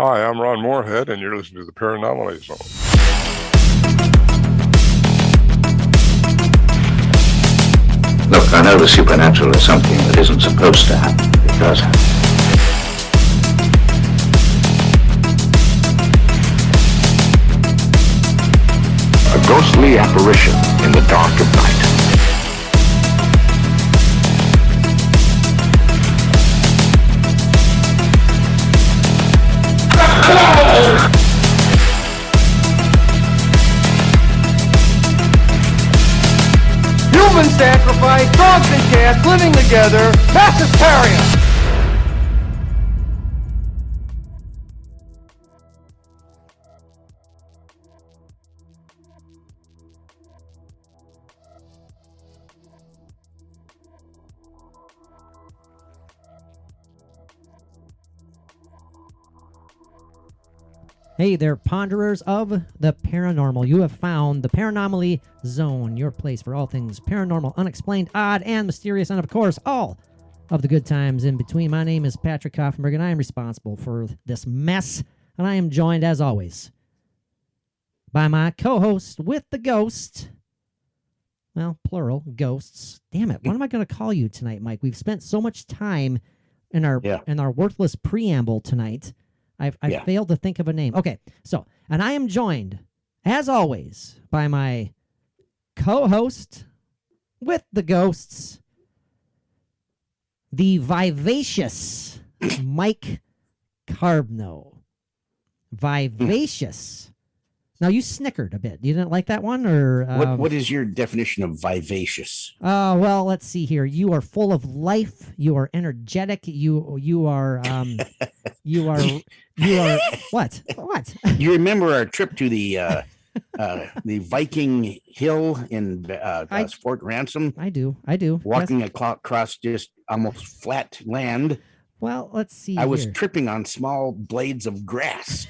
Hi, I'm Ron Moorhead, and you're listening to the Paranormal Zone. Look, I know the supernatural is something that isn't supposed to happen. It does happen. A ghostly apparition in the dark of night. Human sacrifice, dogs and cats living together, mass hysteria. Hey there, ponderers of the paranormal. You have found the Paranormally Zone, your place for all things paranormal, unexplained, odd, and mysterious, and of course, all of the good times in between. My name is Patrick Koffenberg, and I am responsible for this mess, and I am joined, as always, by my co-host with the ghost. Well, plural, ghosts. Damn it, what am I going to call you tonight, Mike? We've spent so much time in our worthless preamble tonight. I failed to think of a name. Okay, so, and I am joined, as always, by my co-host with the ghosts, the vivacious Mike Carbno. Vivacious. Now, you snickered a bit. You didn't like that one? Or what is your definition of vivacious? Well, let's see here. You are full of life. You are energetic. You are what? You remember our trip to the Viking Hill in Fort Ransom? I do. Walking across just almost flat land. Well, let's see. I was tripping on small blades of grass.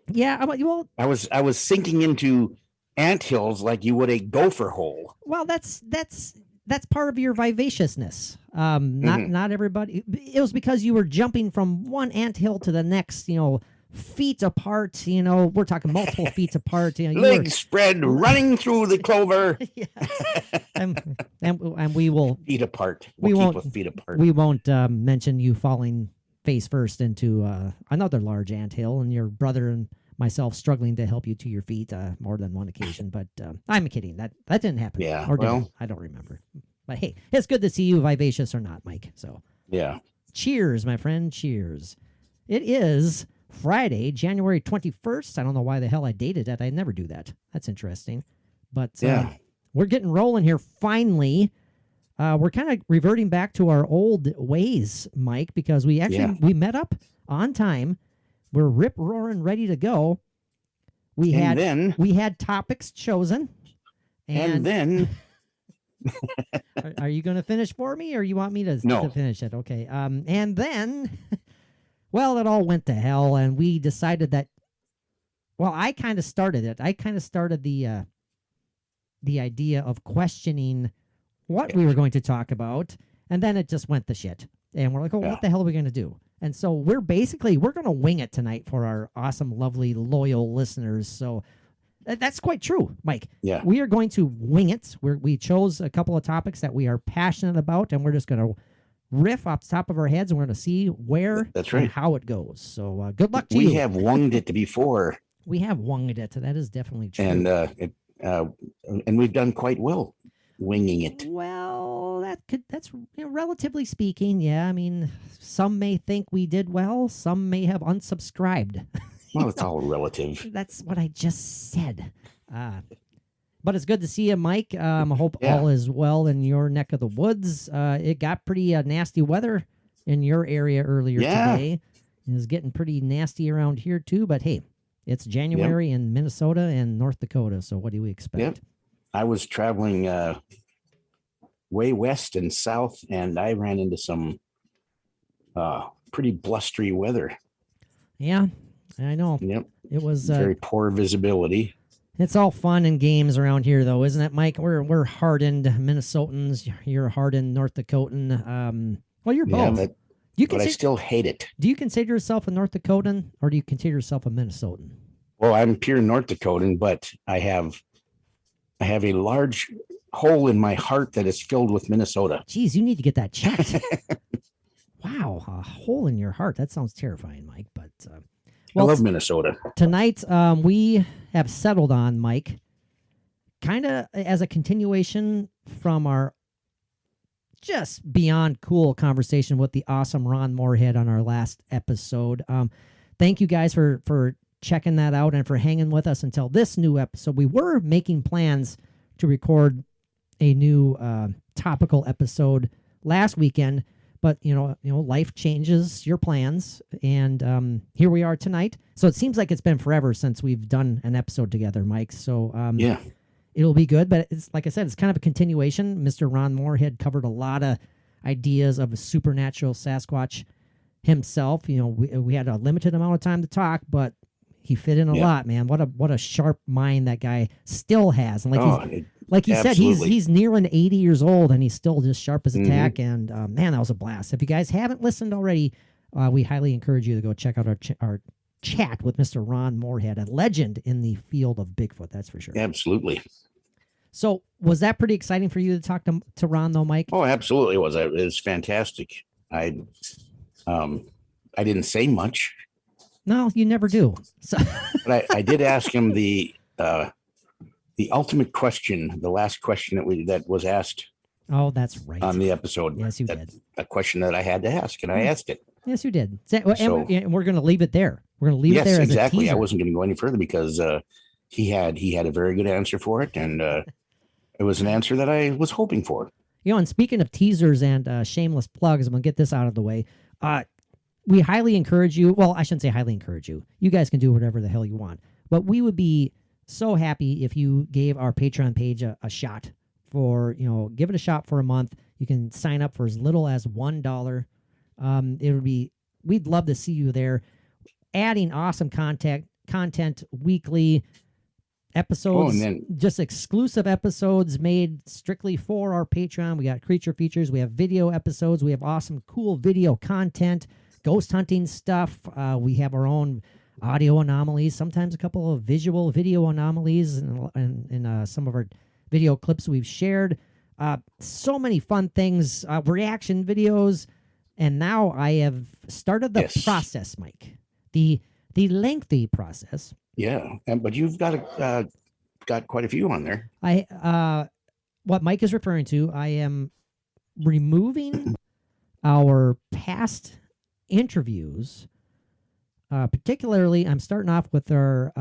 Yeah. Well, I was sinking into anthills like you would a gopher hole. Well, that's part of your vivaciousness. Not everybody. It was because you were jumping from one anthill to the next. Feet apart. We're talking multiple feet apart. Legs spread, running through the clover. Yes. and we will feet apart. We keep won't with feet apart. We won't mention you falling face first into another large anthill, and your brother and myself struggling to help you to your feet more than one occasion. But I'm kidding. That didn't happen. Yeah. Or did it? I don't remember. But hey, it's good to see you, vivacious or not, Mike. So yeah. Cheers, my friend. Cheers. It is Friday, January 21st. I don't know why the hell I dated that. I never do that. That's interesting. But we're getting rolling here finally. We're kind of reverting back to our old ways, Mike, because we met up on time. We're rip roaring ready to go. We had topics chosen. And then are you going to finish for me, or you want me to finish it? Okay. And then well, it all went to hell, and we decided that, well, I kind of started it. I kind of started the idea of questioning what we were going to talk about, and then it just went to shit. And we're like, what the hell are we going to do? And so we're going to wing it tonight for our awesome, lovely, loyal listeners. So that's quite true, Mike. Yeah. We are going to wing it. We chose a couple of topics that we are passionate about, and we're just going to riff off the top of our heads, and we're going to see where and how it goes. So good luck to you. We have wunged it before. We have wunged it. That is definitely true. And we've done quite well winging it. Well, that's relatively speaking, yeah. I mean, some may think we did well. Some may have unsubscribed. Well, it's all relative. That's what I just said. But it's good to see you, Mike. I hope all is well in your neck of the woods. It got pretty nasty weather in your area earlier today. It was getting pretty nasty around here, too. But, hey, it's January in Minnesota and North Dakota, so what do we expect? Yep. I was traveling way west and south, and I ran into some pretty blustery weather. Yeah, I know. Yep. It was very poor visibility. It's all fun and games around here, though, isn't it, Mike? We're hardened Minnesotans. You're a hardened North Dakotan. Well, you're Yeah, both. but, You but I consider, still hate it. do you consider yourself a North Dakotan or do you consider yourself a Minnesotan? Well, I'm pure North Dakotan, but I have a large hole in my heart that is filled with Minnesota. Geez, you need to get that checked. Wow, a hole in your heart. That sounds terrifying, Mike. But I love Minnesota. tonight we have settled on, Mike, kind of as a continuation from our just beyond cool conversation with the awesome Ron Moorhead on our last episode. Thank you guys for checking that out and for hanging with us until this new episode. We were making plans to record a new topical episode last weekend, but you know, life changes your plans, and here we are tonight. So it seems like it's been forever since we've done an episode together, Mike. So Yeah. it'll be good, but it's like I said, it's kind of a continuation. Mr. Ron Moorhead covered a lot of ideas of a supernatural Sasquatch himself. You know, we had a limited amount of time to talk, but he fit in a lot, man. What a sharp mind that guy still has, and like he said, he's nearing 80 years old, and he's still just sharp as a tack. And man, that was a blast. If you guys haven't listened already, we highly encourage you to go check out our chat with Mr. Ron Moorhead, a legend in the field of Bigfoot. That's for sure. Absolutely. So was that pretty exciting for you to talk to Ron, though, Mike? Oh, absolutely. It was fantastic. I didn't say much. No, you never do. So But I did ask him the ultimate question, the last question that was asked oh, that's right. on the episode. Yes, you did. A question that I had to ask, and I asked it. Yes, you did. And we're going to leave it there. We're going to leave it there as exactly. a teaser. I wasn't going to go any further because he had a very good answer for it, and it was an answer that I was hoping for. You know, and speaking of teasers and shameless plugs, I'm going to get this out of the way. We highly encourage you. Well, I shouldn't say highly encourage you. You guys can do whatever the hell you want. But we would be so happy if you gave our Patreon page a shot for, give it a shot for a month. You can sign up for as little as $1. We'd love to see you there, adding awesome content weekly, episodes, and then just exclusive episodes made strictly for our Patreon. We got creature features, we have video episodes, we have awesome cool video content, ghost hunting stuff. We have our own audio anomalies, sometimes a couple of video anomalies, and some of our video clips we've shared. So many fun things, reaction videos, and now I have started the process, Mike. The lengthy process. Yeah, but you've got quite a few on there. What Mike is referring to, I am removing our past interviews. Particularly, I'm starting off with our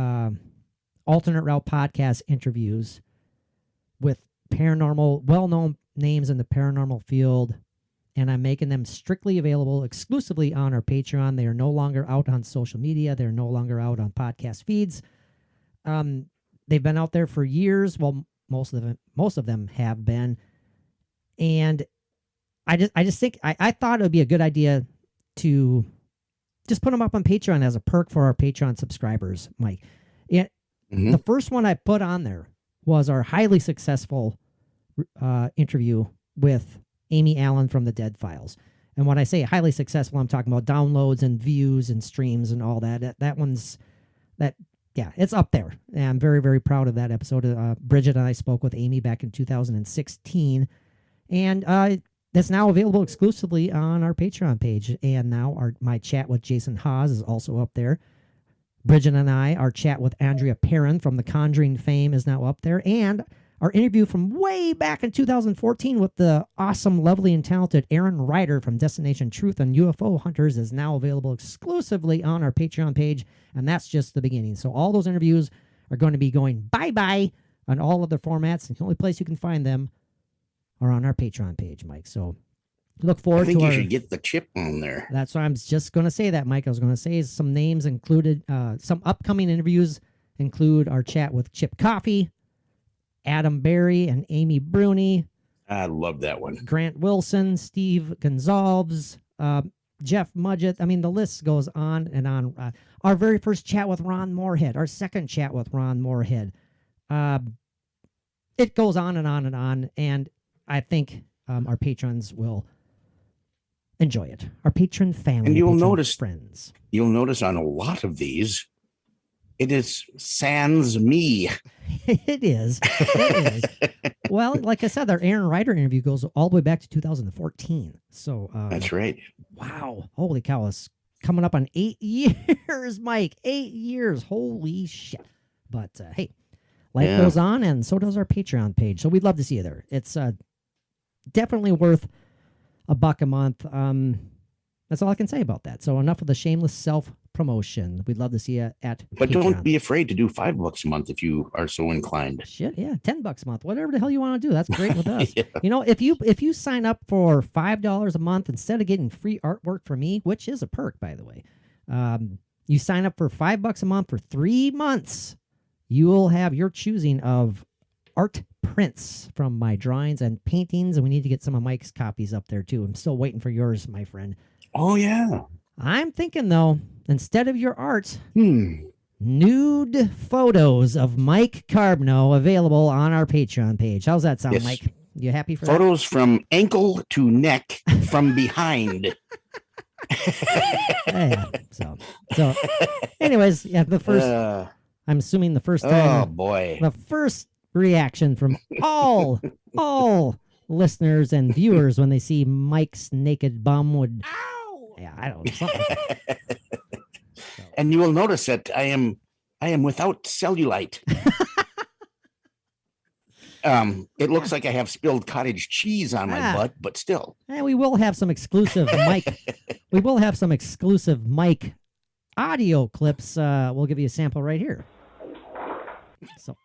alternate route podcast interviews with paranormal, well-known names in the paranormal field, and I'm making them strictly available exclusively on our Patreon. They are no longer out on social media. They're no longer out on podcast feeds. They've been out there for years. Well, most of them have been. And I just think I thought it would be a good idea to just put them up on Patreon as a perk for our Patreon subscribers, Mike. The first one I put on there was our highly successful interview with Amy Allen from the Dead Files. And when I say highly successful, I'm talking about downloads and views and streams and all that. It's up there. And I'm very, very proud of that episode. Bridget and I spoke with Amy back in 2016. And that's now available exclusively on our Patreon page. And now my chat with Jason Haas is also up there. Bridget and I, our chat with Andrea Perrin from The Conjuring fame is now up there. And our interview from way back in 2014 with the awesome, lovely, and talented Aaron Ryder from Destination Truth and UFO Hunters is now available exclusively on our Patreon page, and that's just the beginning. So all those interviews are going to be going bye-bye on all other formats, and the only place you can find them are on our Patreon page, Mike. So look forward to you should get the chip on there. That's why I'm just going to say that, Mike. I was going to say some names included. Some upcoming interviews include our chat with Chip Coffey, Adam Berry and Amy Bruni. I love that one. Grant Wilson, Steve Gonzalez, Jeff Mudgett. I mean, the list goes on and on. Our very first chat with Ron Moorhead, our second chat with Ron Moorhead. It goes on and on and on. And I think our patrons will enjoy it. Our patron family, And you'll patron notice- friends. You'll notice on a lot of these, it is sans me. It is. It is. Well, like I said, our Aaron Ryder interview goes all the way back to 2014. So That's right. wow, holy cow! It's coming up on 8 years, Mike. 8 years. Holy shit! But hey, life goes on, and so does our Patreon page. So we'd love to see you there. It's definitely worth $1 a month. That's all I can say about that. So enough of the shameless self promotion. We'd love to see you at But Patreon. don't be afraid to do $5 a month if you are so inclined. Shit, yeah, $10 a month, whatever the hell you want to do. That's great with us. Yeah. You know, if you sign up for $5 a month instead of getting free artwork from me, which is a perk, by the way, you sign up for $5 a month for 3 months, you will have your choosing of art prints from my drawings and paintings, and we need to get some of Mike's copies up there too. I'm still waiting for yours, my friend. Oh, yeah. I'm thinking though, instead of your art, Hmm. nude photos of Mike Carbno available on our Patreon page. How's that sound, Yes. Mike? You happy for Photos from ankle to neck from behind. that? Yeah. So anyways, yeah, the first, I'm assuming the first oh, time, boy. the first reaction from all listeners and viewers when they see Mike's naked bum would, yeah, I don't know, something like that. And you will notice that I am without cellulite. It looks like I have spilled cottage cheese on my butt, but still. And we will have some exclusive Mike. We will have some exclusive Mike audio clips. We'll give you a sample right here. So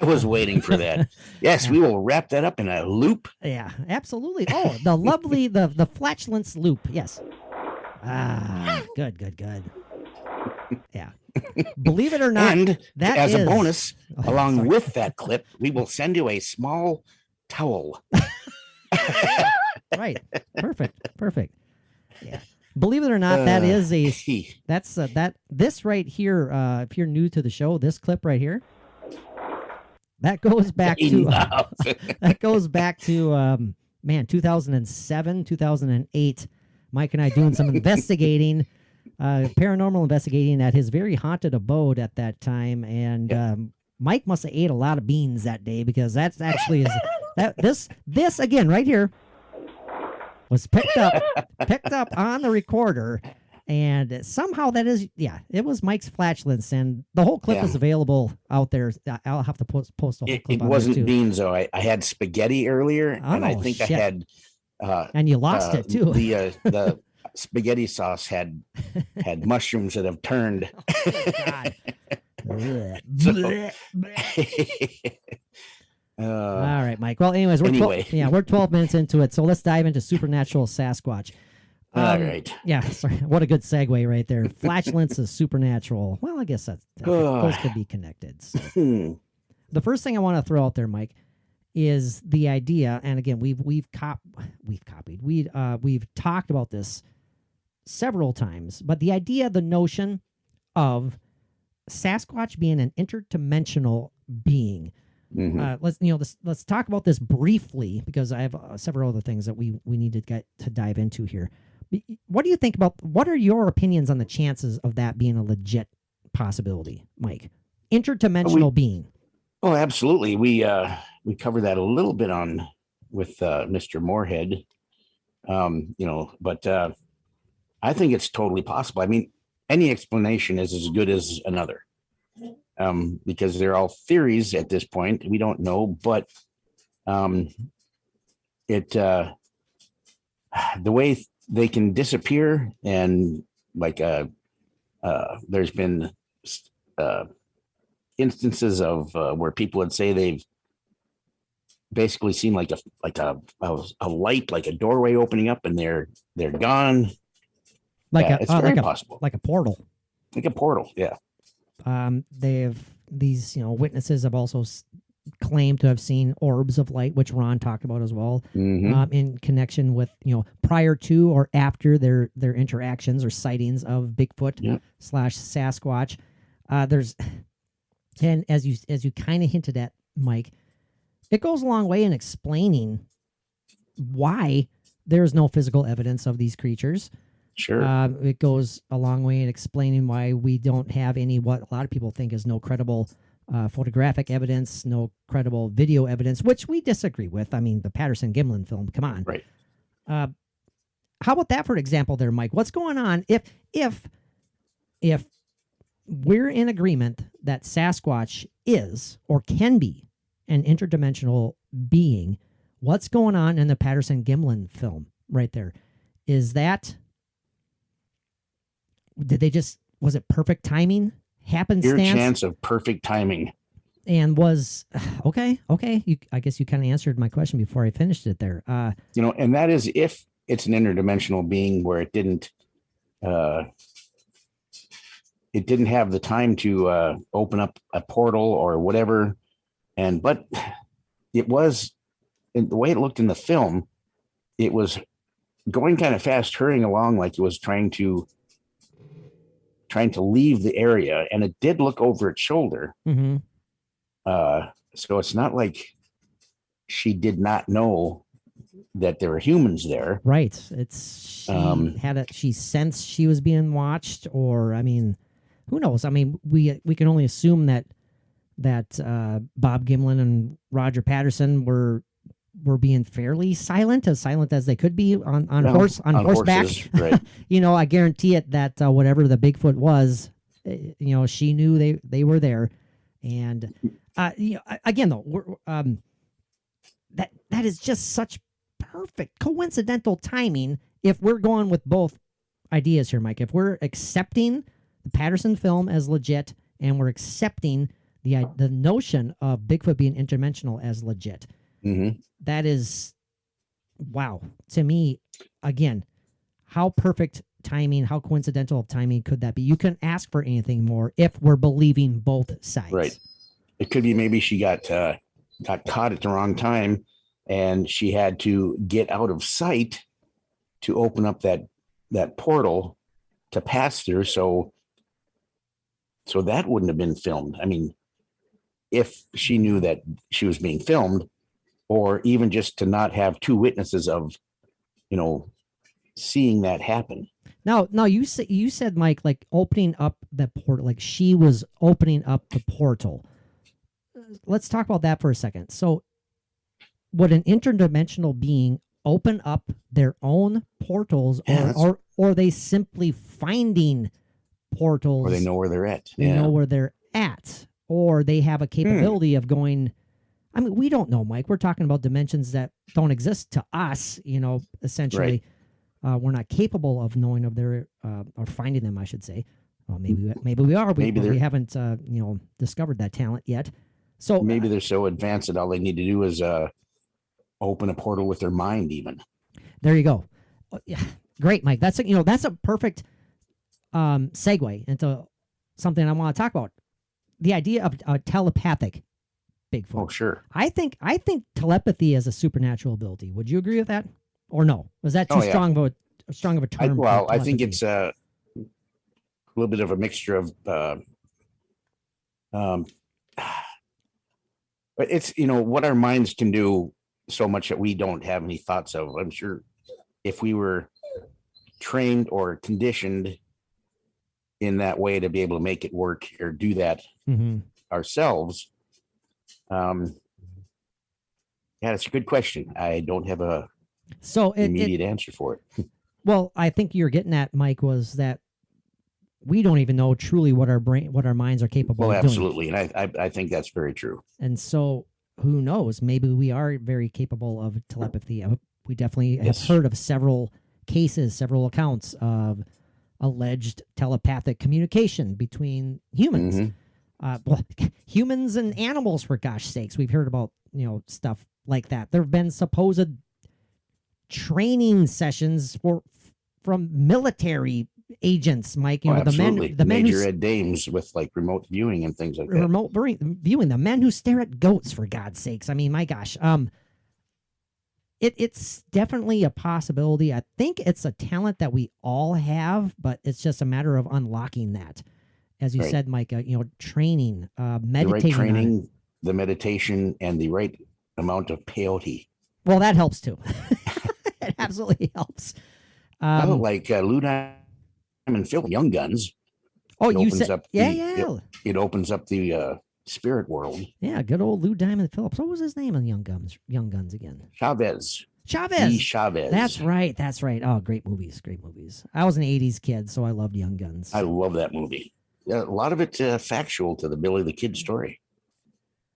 I was waiting for that. Yes, we will wrap that up in a loop. yeah, absolutely. Oh, the lovely the flatulence loop. Yes. Ah, good. Yeah. Believe it or not, And that as a is- bonus, Oh, along sorry. with that clip, we will send you a small towel. Right. Perfect. Yeah. Believe it or not, that is a that's that this right here. If you're new to the show, this clip right here, that goes back to Enough. that goes back to 2007, 2008. Mike and I doing some investigating, paranormal investigating at his very haunted abode at that time, and Mike must have ate a lot of beans that day, because that's actually this again right here was picked up on the recorder, and somehow that is it was Mike's flatulence, and the whole clip is available out there. I'll have to post the whole clip. It on wasn't there too. beans though. I had spaghetti earlier, and I Oh, think shit. I had And you lost it too. The spaghetti sauce had mushrooms that have turned. God. Blech, So- blech, blech. Uh, All right, Mike. Well, anyways, we're Anyway. we're 12 minutes into it, so let's dive into supernatural Sasquatch. all right. Yeah, sorry. What a good segue right there. Flatulence is supernatural. Well, I guess those could be connected. So. Hmm. The first thing I want to throw out there, Mike, is the idea, and again, we've talked about this several times, but the idea, the notion of Sasquatch being an interdimensional being. Mhm. Let's talk about this briefly, because I have several other things that we need to get to dive into here. What do you think about? What are your opinions on the chances of that being a legit possibility, Mike? Interdimensional being. Oh, absolutely. We covered that a little bit with Mr. Moorhead. But I think it's totally possible. I mean, any explanation is as good as another. Because they're all theories at this point. We don't know, but the way they can disappear, and like there's been instances of where people would say they've basically seen like a light, like a doorway opening up, and they're gone. It's very possible. like a portal. Like a portal. Yeah. These witnesses have also claimed to have seen orbs of light, which Ron talked about as well, Mhm. in connection with prior to or after their interactions or sightings of Bigfoot Yeah. / Sasquatch. And as you kind of hinted at, Mike, it goes a long way in explaining why there's no physical evidence of these creatures. Sure. It goes a long way in explaining why we don't have any, what a lot of people think is no credible photographic evidence, no credible video evidence, which we disagree with. I mean, the Patterson-Gimlin film, come on. Right. How about that for example there, Mike? What's going on if we're in agreement that Sasquatch is or can be an interdimensional being? What's going on in the Patterson-Gimlin film right there? Is that... was it perfect timing? Happenstance? Your chance of perfect timing. And was, okay. I guess you kind of answered my question before I finished it there. And that is if it's an interdimensional being where it didn't have the time to open up a portal or whatever. But it was, in the way it looked in the film, it was going kind of fast, hurrying along like it was trying to leave the area, and it did look over its shoulder. Mm-hmm. So it's not like she did not know that there were humans there. Right. She sensed she was being watched, or, I mean, who knows? I mean, we can only assume that Bob Gimlin and Roger Patterson were being fairly silent as they could be on horseback. Horses, right. I guarantee it that whatever the Bigfoot was, she knew they were there. And again, though, that is just such perfect coincidental timing. If we're going with both ideas here, Mike, if we're accepting the Patterson film as legit, and we're accepting the notion of Bigfoot being interdimensional as legit. Mm-hmm. That is, wow. To me, again, how perfect timing, how coincidental of timing could that be? You couldn't ask for anything more if we're believing both sides. Right. It could be maybe she got caught at the wrong time, and she had to get out of sight to open up that portal to pass through. So that wouldn't have been filmed. I mean, if she knew that she was being filmed, or even just to not have two witnesses of, seeing that happen. No, you said, Mike, like opening up that portal, like she was opening up the portal. Let's talk about that for a second. So would an interdimensional being open up their own portals, or are they simply finding portals? Or they know where they're at. They know where they're at, or they have a capability of going. I mean, we don't know, Mike. We're talking about dimensions that don't exist to us, essentially. Right. We're not capable of knowing of their, or finding them, I should say. Well, maybe we are. We haven't, discovered that talent yet. So maybe they're so advanced that all they need to do is open a portal with their mind even. There you go. Yeah. Great, Mike. That's a perfect segue into something I want to talk about. The idea of telepathic Bigfoot. Oh, sure. I think telepathy is a supernatural ability. Would you agree with that, or no? Was that too strong of a term? I think it's a little bit of a mixture of. But it's what our minds can do so much that we don't have any thoughts of. I'm sure if we were trained or conditioned in that way to be able to make it work or do that ourselves. It's a good question. I don't have a immediate answer for it. Well, I think you're getting at, Mike, was that we don't even know truly what our minds are capable of doing. Absolutely. And I think that's very true. And so who knows, maybe we are very capable of telepathy. We definitely have heard of several cases, several accounts of alleged telepathic communication between humans. Humans and animals, for gosh sakes. We've heard about, stuff like that. There have been supposed training sessions from military agents, Mike. The major ed dames with like remote viewing and things like that. Remote viewing, the men who stare at goats, for God's sakes. I mean, my gosh. It's definitely a possibility. I think it's a talent that we all have, but it's just a matter of unlocking that. As you said, Mike, training, meditating. The right training, the meditation, and the right amount of peyote. Well, that helps too. It absolutely helps. Like Lou Diamond Phil Young Guns. Oh, It you opens said, up it opens up the spirit world. Yeah, good old Lou Diamond Phillips. What was his name on Young Guns again? Chavez. Chavez. Chavez. That's right. That's right. Oh, great movies. Great movies. I was an 80s kid, so I loved Young Guns. I love that movie. A lot of it factual to the Billy the Kid story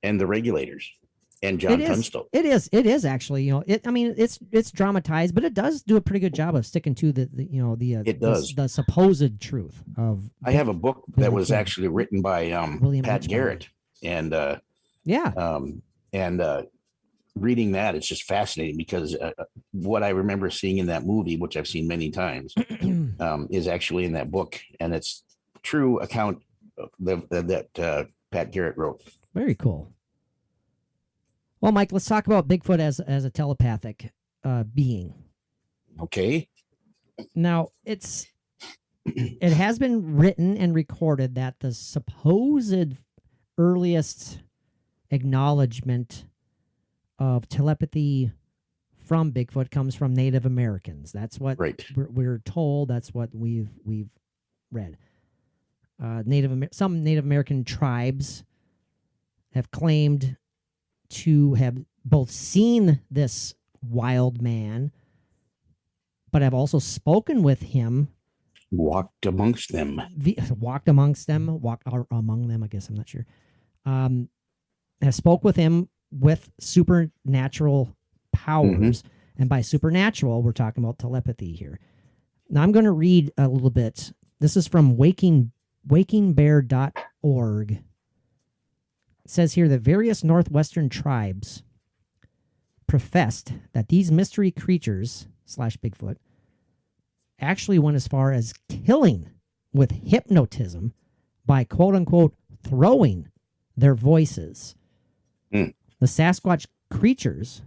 and the Regulators and John Tunstall. It is actually, it's dramatized, but it does do a pretty good job of sticking to the supposed truth of. I have a book that was actually written by Pat Garrett, and reading that, it's just fascinating because what I remember seeing in that movie, which I've seen many times, is actually in that book, and it's true account that Pat Garrett wrote. Very cool. Well, Mike, let's talk about Bigfoot as a telepathic being. Okay. Now, it has been written and recorded that the supposed earliest acknowledgement of telepathy from Bigfoot comes from Native Americans. That's what we're told. That's what we've read. Some Native American tribes have claimed to have both seen this wild man, but have also spoken with him. Walked amongst them. Walked among them, I guess, I'm not sure. Have spoke with him with supernatural powers. And by supernatural, we're talking about telepathy here. Now, I'm going to read a little bit. This is from wakingbear.org. It says here that various Northwestern tribes professed that these mystery creatures / Bigfoot actually went as far as killing with hypnotism by quote unquote throwing their voices. The Sasquatch creatures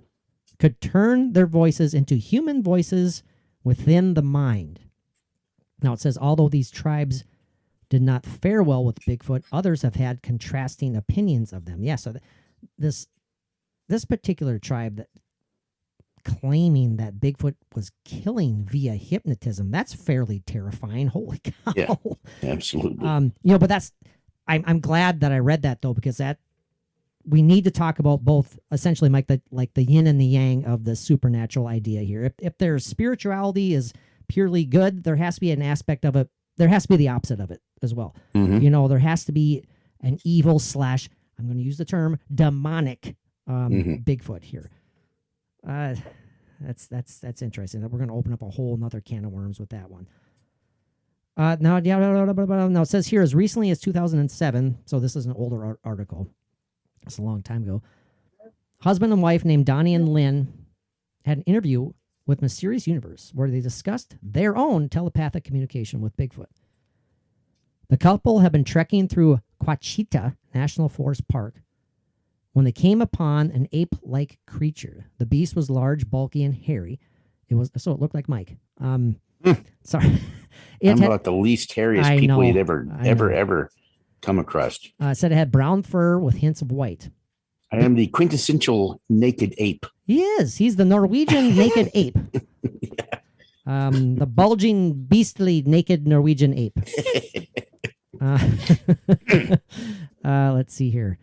could turn their voices into human voices within the mind. Now it says, although these tribes did not fare well with Bigfoot, others have had contrasting opinions of them. Yeah, so this particular tribe that claiming that Bigfoot was killing via hypnotism, that's fairly terrifying. Holy cow. Yeah, absolutely. But that's I'm glad that I read that though, because that we need to talk about both essentially like the yin and the yang of the supernatural idea here. If their spirituality is purely good, there has to be an aspect of it. There has to be the opposite of it as well. There has to be an evil / I'm going to use the term demonic Bigfoot here. That's interesting. We're going to open up a whole nother can of worms with that one. Now it says here as recently as 2007. So this is an older article. It's a long time ago. Husband and wife named Donnie and Lynn had an interview with Mysterious Universe where they discussed their own telepathic communication with Bigfoot. The couple had been trekking through Quachita National Forest Park when they came upon an ape-like creature. The beast was large, bulky, and hairy. It looked like Mike. Sorry. I'm about the least hairiest people you'd ever come across. Said it had brown fur with hints of white. I am the quintessential naked ape. He is. He's the Norwegian naked ape. The bulging, beastly, naked Norwegian ape. Let's see here.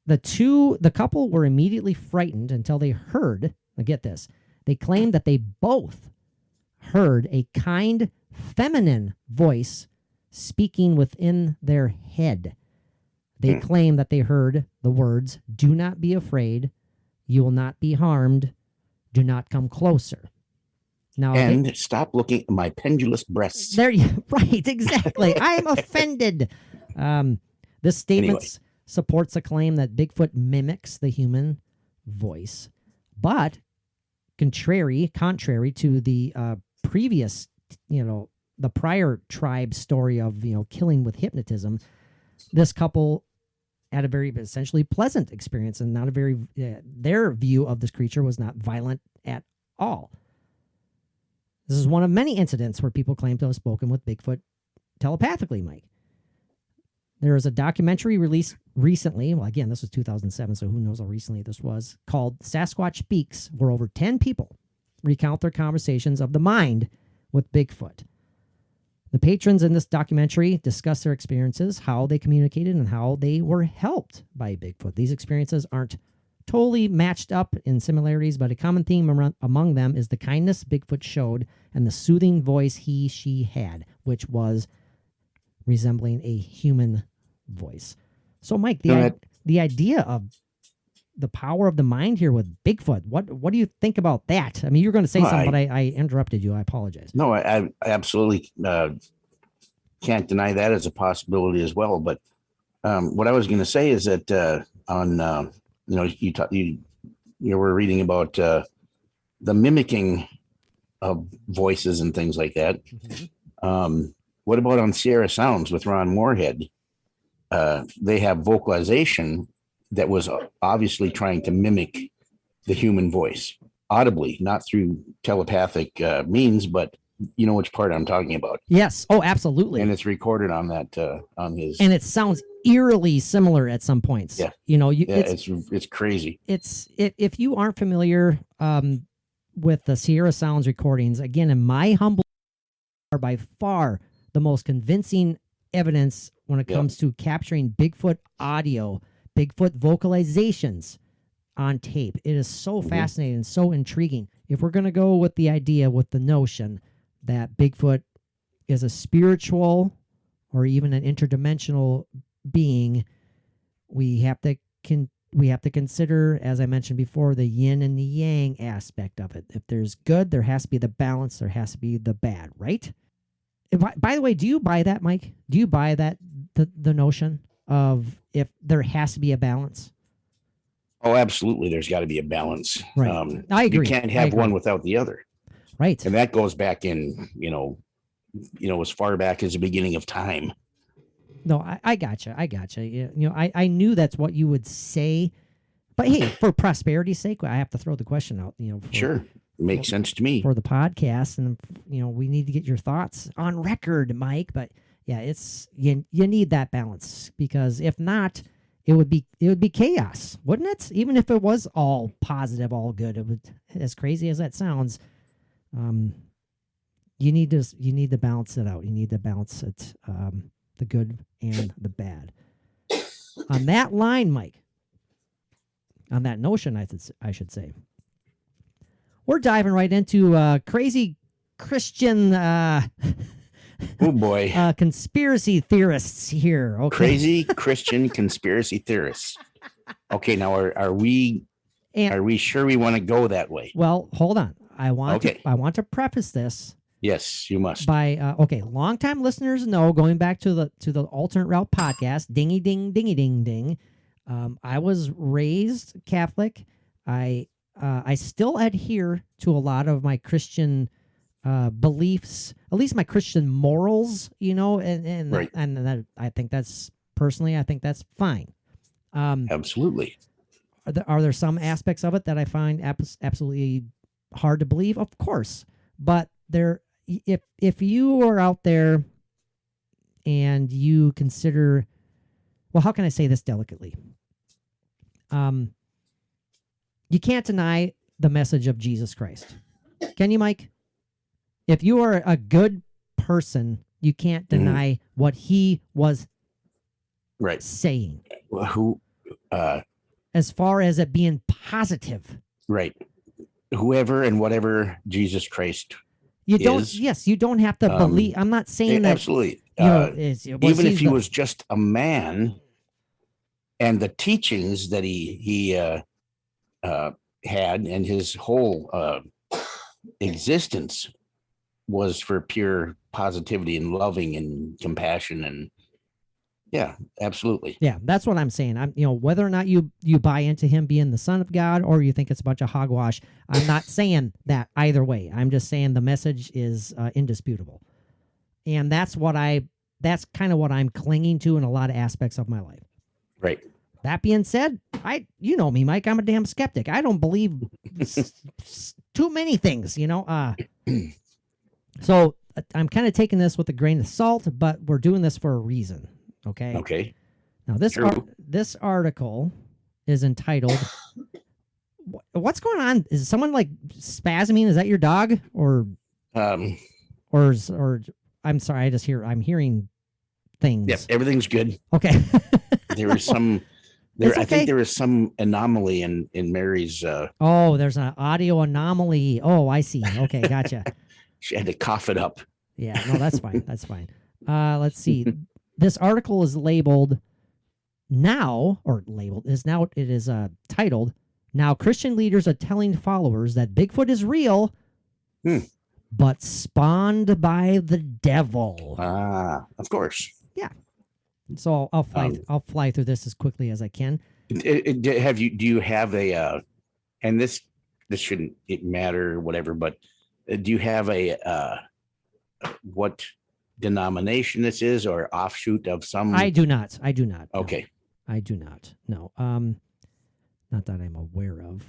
The couple were immediately frightened until they heard, now get this, they claimed that they both heard a kind, feminine voice speaking within their head. They claim that they heard the words, "Do not be afraid. You will not be harmed. Do not come closer." Now, stop looking at my pendulous breasts. Right, exactly. I am offended. This statement supports a claim that Bigfoot mimics the human voice, but contrary to the previous, the prior tribe story of killing with hypnotism, this couple had a very essentially pleasant experience, and not a very their view of this creature was not violent at all. This is one of many incidents where people claim to have spoken with Bigfoot telepathically, Mike. There is a documentary released recently. Well, again, this was 2007, so who knows how recently this was, called Sasquatch Speaks, where over 10 people recount their conversations of the mind with Bigfoot. The patrons in this documentary discuss their experiences, how they communicated, and how they were helped by Bigfoot. These experiences aren't totally matched up in similarities, but a common theme among them is the kindness Bigfoot showed and the soothing voice she had, which was resembling a human voice. So, Mike, the idea of the power of the mind here with Bigfoot, what do you think about that? I mean, you're going to say something, but I interrupted you. I apologize. No, I absolutely can't deny that as a possibility as well. But what I was going to say is that you were reading about the mimicking of voices and things like that. Mm-hmm. What about on Sierra Sounds with Ron Moorhead? They have vocalization that was obviously trying to mimic the human voice audibly, not through telepathic means, but you know which part I'm talking about. Yes. Oh, absolutely. And it's recorded on that, on his. And it sounds eerily similar at some points. Yeah. It's crazy. If you aren't familiar with the Sierra Sounds recordings, again, in my humble, are by far the most convincing evidence when it comes to capturing Bigfoot audio, Bigfoot vocalizations on tape. It is so fascinating and so intriguing. If we're going to go with the idea, with the notion that Bigfoot is a spiritual or even an interdimensional being, we have to consider, as I mentioned before, the yin and the yang aspect of it. If there's good, there has to be the balance. There has to be the bad, right? By the way, do you buy that, Mike? Do you buy that, the notion of if there has to be a balance? Oh, absolutely. There's got to be a balance. Right. I agree. You can't have one without the other. Right. And that goes back in, as far back as the beginning of time. No, I gotcha. I knew that's what you would say, but hey, for prosperity's sake, I have to throw the question out. Sure, makes sense to me for the podcast, and we need to get your thoughts on record, Mike. But yeah, it's you need that balance, because if not, it would be chaos, wouldn't it? Even if it was all positive, all good, it would, as crazy as that sounds. You need to balance it out. You need to balance it. The good and the bad. On that line, Mike, on that notion, I should say, we're diving right into crazy Christian oh boy, conspiracy theorists here. Okay. Crazy Christian conspiracy theorists. Okay, now are we sure we want to go that way? Well, hold on. I want to preface this. Yes, you must. By longtime listeners know, going back to the Alternate Route podcast, dingy ding, dingy ding ding. I was raised Catholic. I still adhere to a lot of my Christian beliefs, at least my Christian morals, and right. And that, I think that's fine. Absolutely. Are there some aspects of it that I find absolutely hard to believe? Of course, but if you are out there and you consider, well, how can I say this delicately? You can't deny the message of Jesus Christ. Can you, Mike? If you are a good person, you can't deny what he was saying. As far as it being positive. Right. Whoever and whatever Jesus Christ you don't have to believe. I'm not saying that. Absolutely. Even if he was just a man, and the teachings that he had, and his whole existence was for pure positivity and loving and compassion, and yeah, absolutely. Yeah, that's what I'm saying. Whether or not you buy into him being the Son of God, or you think it's a bunch of hogwash, I'm not saying that either way. I'm just saying the message is indisputable, and that's kind of what I'm clinging to in a lot of aspects of my life. Right. That being said, you know me, Mike. I'm a damn skeptic. I don't believe too many things, So I'm kind of taking this with a grain of salt, but we're doing this for a reason. Okay. Okay. Now this article is entitled what's going on? Is someone like spasming? Is that your dog or I'm sorry, I'm hearing things. Yep, everything's good. Okay. There was some I think there was some anomaly in Mary's there's an audio anomaly. Oh, I see. Okay, gotcha. She had to cough it up. Yeah, no, that's fine. That's fine. Let's see. This article is labeled titled, "Now Christian leaders are telling followers that Bigfoot is real, but spawned by the devil." Of course. Yeah. So I'll fly through this as quickly as I can. Do you have a and this shouldn't matter or whatever, but do you have a what denomination this is or offshoot of some? I do not. Okay. No. I do not. No. Not that I'm aware of.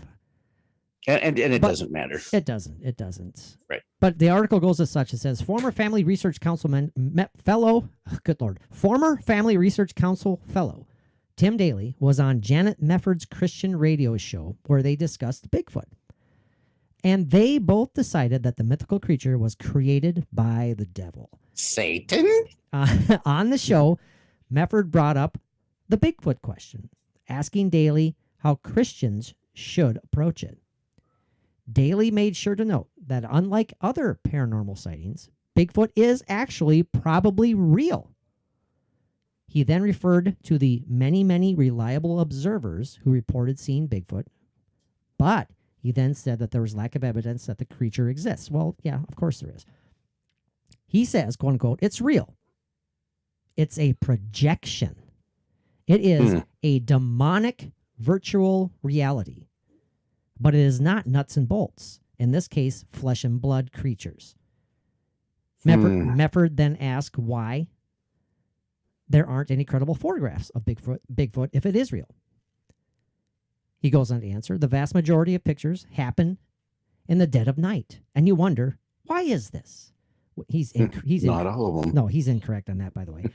And it doesn't matter. It doesn't. Right. But the article goes as such. It says, former Family Research Council fellow Tim Daly was on Janet Mefford's Christian radio show where they discussed Bigfoot. And they both decided that the mythical creature was created by the devil. Satan? On the show, Mefford brought up the Bigfoot question, asking Daly how Christians should approach it. Daly made sure to note that unlike other paranormal sightings, Bigfoot is actually probably real. He then referred to the many, many reliable observers who reported seeing Bigfoot, but he then said that there was lack of evidence that the creature exists. Well, yeah, of course there is. He says, quote unquote, it's real. It's a projection. It is a demonic virtual reality. But it is not nuts and bolts. In this case, flesh and blood creatures. Mefford then asked why there aren't any credible photographs of Bigfoot if it is real. He goes on to answer, the vast majority of pictures happen in the dead of night. And you wonder, why is this? He's not all of them. No, he's incorrect on that, by the way.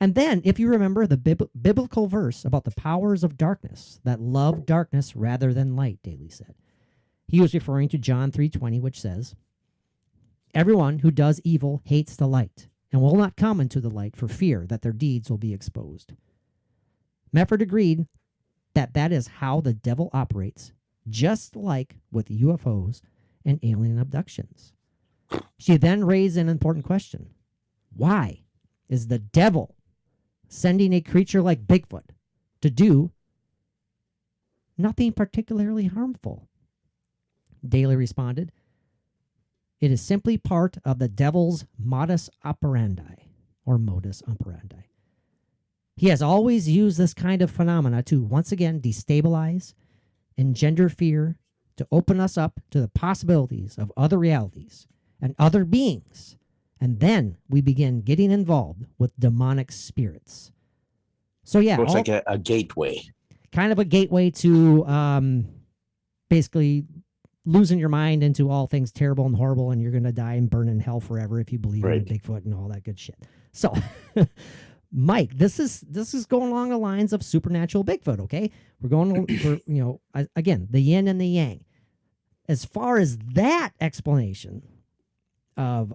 And then, if you remember the biblical verse about the powers of darkness that love darkness rather than light, Daly said. He was referring to John 3:20, which says, everyone who does evil hates the light and will not come into the light for fear that their deeds will be exposed. Mefford agreed that is how the devil operates, just like with UFOs and alien abductions. She then raised an important question. Why is the devil sending a creature like Bigfoot to do nothing particularly harmful? Daly responded, it is simply part of the devil's modus operandi. He has always used this kind of phenomena to once again destabilize, engender fear, to open us up to the possibilities of other realities and other beings. And then we begin getting involved with demonic spirits. So yeah, so it's like a gateway. Kind of a gateway to basically losing your mind into all things terrible and horrible, and you're going to die and burn in hell forever if you believe in Bigfoot and all that good shit. So, Mike, this is going along the lines of supernatural Bigfoot. Okay, we're going for again the yin and the yang. As far as that explanation of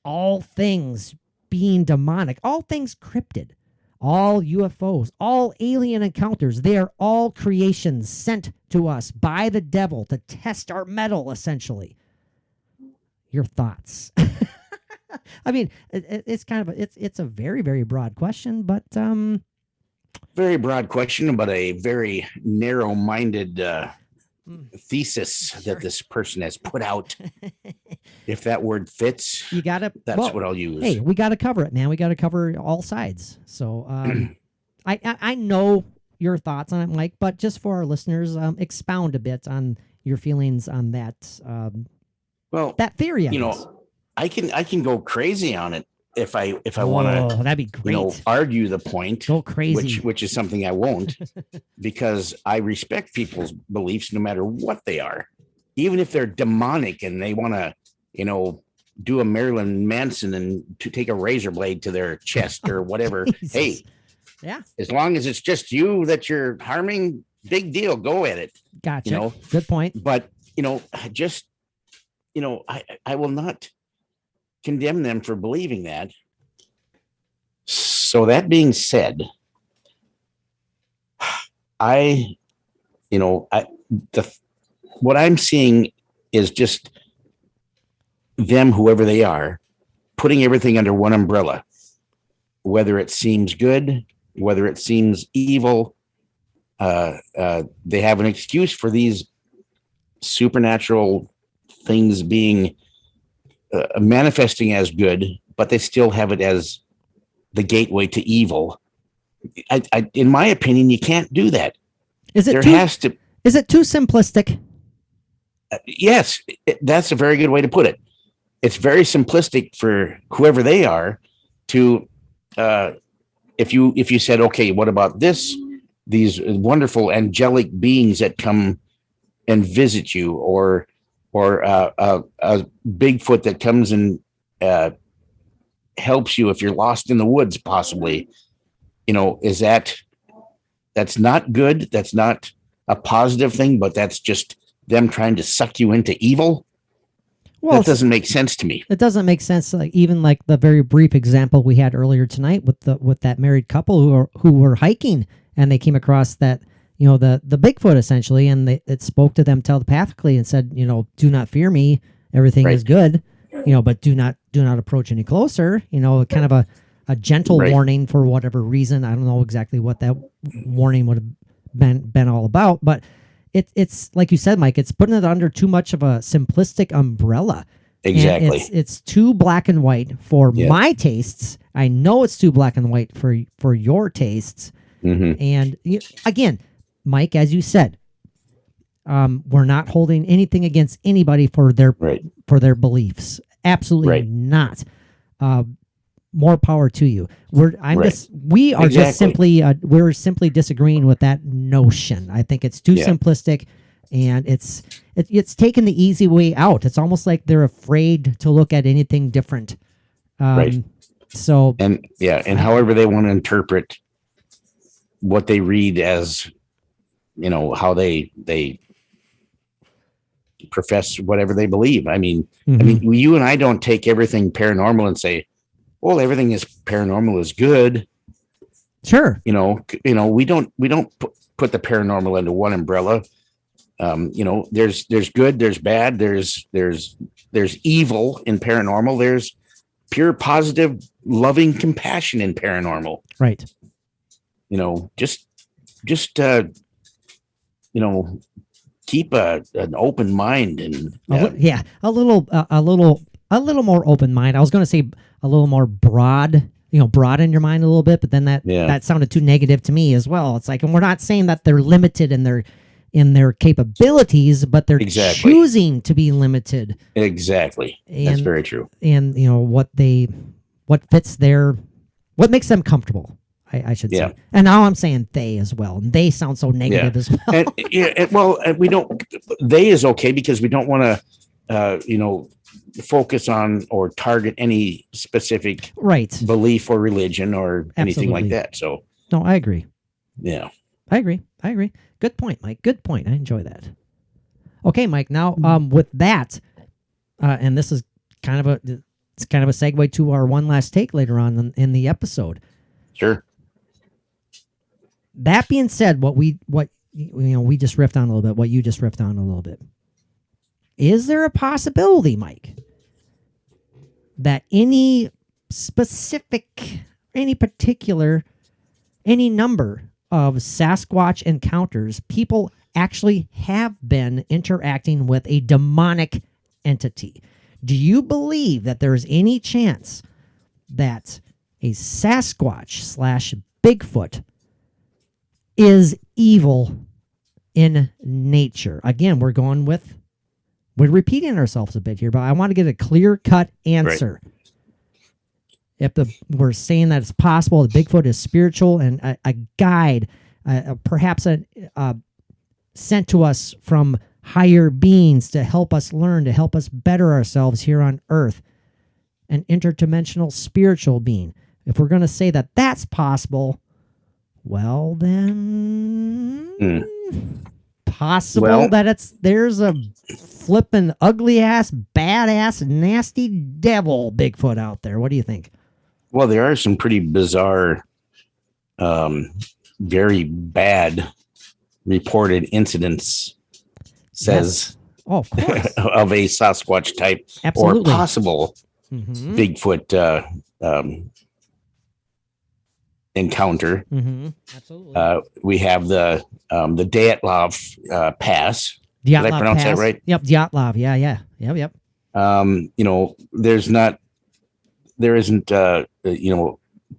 all things being demonic, all things cryptid, all UFOs, all alien encounters, they are all creations sent to us by the devil to test our mettle, essentially. Your thoughts? I mean, it's kind of it's a very, very broad question, but very broad question, but a very narrow-minded thesis that this person has put out. If that word fits, that's what I'll use. Hey, we got to cover it, man. We got to cover all sides. So I know your thoughts on it, Mike, but just for our listeners, expound a bit on your feelings on that. That theory. I can go crazy on it if I want to. That'd be great. Argue the point. Go crazy, which is something I won't, because I respect people's beliefs no matter what they are, even if they're demonic and they want to, do a Marilyn Manson and to take a razor blade to their chest or whatever. Hey, yeah. As long as it's just you that you're harming, big deal. Go at it. Gotcha. You know, Good point. but just I will not condemn them for believing that. So that being said, what I'm seeing is just them, whoever they are, putting everything under one umbrella, whether it seems good, whether it seems evil. They have an excuse for these supernatural things being manifesting as good, but they still have it as the gateway to evil. In my opinion, you can't do that. Is it Is it too simplistic? Yes, that's a very good way to put it. It's very simplistic for whoever they are to, if you said, okay, what about these wonderful angelic beings that come and visit you, or a Bigfoot that comes and helps you if you're lost in the woods, possibly, that's not good. That's not a positive thing, but that's just them trying to suck you into evil. Well, that doesn't make sense to me. It doesn't make sense. Even like the very brief example we had earlier tonight with that married couple who were hiking, and they came across that, the Bigfoot essentially, and it spoke to them telepathically and said, do not fear me. Everything is good, but do not approach any closer. Kind of a gentle warning for whatever reason. I don't know exactly what that warning would have been all about, but it's like you said, Mike, it's putting it under too much of a simplistic umbrella. Exactly. And it's too black and white for my tastes. I know it's too black and white for your tastes. Mm-hmm. And again, Mike, as you said, we're not holding anything against anybody for their beliefs. Absolutely not. More power to you. We're simply disagreeing with that notion. I think it's too simplistic, and it's taken the easy way out. It's almost like they're afraid to look at anything different. So and however they want to interpret what they read as, how they profess whatever they believe. I mean, you and I don't take everything paranormal and say, well, everything is paranormal is good. Sure. We don't put the paranormal into one umbrella. There's good, there's bad, there's evil in paranormal. There's pure positive, loving compassion in paranormal. Right. Just keep an open mind and a little more open mind. I was going to say a little more broad, broaden your mind a little bit, but then that sounded too negative to me as well. It's like, and we're not saying that they're limited in their capabilities, but they're choosing to be limited. Exactly. That's very true. And what makes them comfortable, I should say. And now I'm saying they as well. And they sound so negative as well. We don't, they is okay because we don't want to, focus on or target any specific belief or religion or anything like that. So no, I agree. Yeah, I agree. Good point, Mike. Good point. I enjoy that. Okay, Mike. Now, with that, and this is kind of a segue to our one last take later on in the episode. Sure. That being said, we just riffed on a little bit. What you just riffed on a little bit. Is there a possibility, Mike, that any number of Sasquatch encounters, people actually have been interacting with a demonic entity? Do you believe that there's any chance that a Sasquatch / Bigfoot is evil in nature? Again, we're repeating ourselves a bit here, but I want to get a clear-cut answer. Right. If we're saying that it's possible that Bigfoot is spiritual and a guide, perhaps sent to us from higher beings to help us learn, to help us better ourselves here on Earth, an interdimensional spiritual being. If we're going to say that that's possible, well then, possible Well- that there's a flippin' ugly ass, badass, nasty devil Bigfoot out there? What do you think? Well, there are some pretty bizarre, very bad reported incidents, says Oh, of course. of a Sasquatch type Absolutely. or possible Mm-hmm. Bigfoot encounter. Mm-hmm. Absolutely. We have the Dyatlov Pass. Did I Dyatlov pronounce that Pass. right? Yep, Dyatlov. Yeah. Yep. There isn't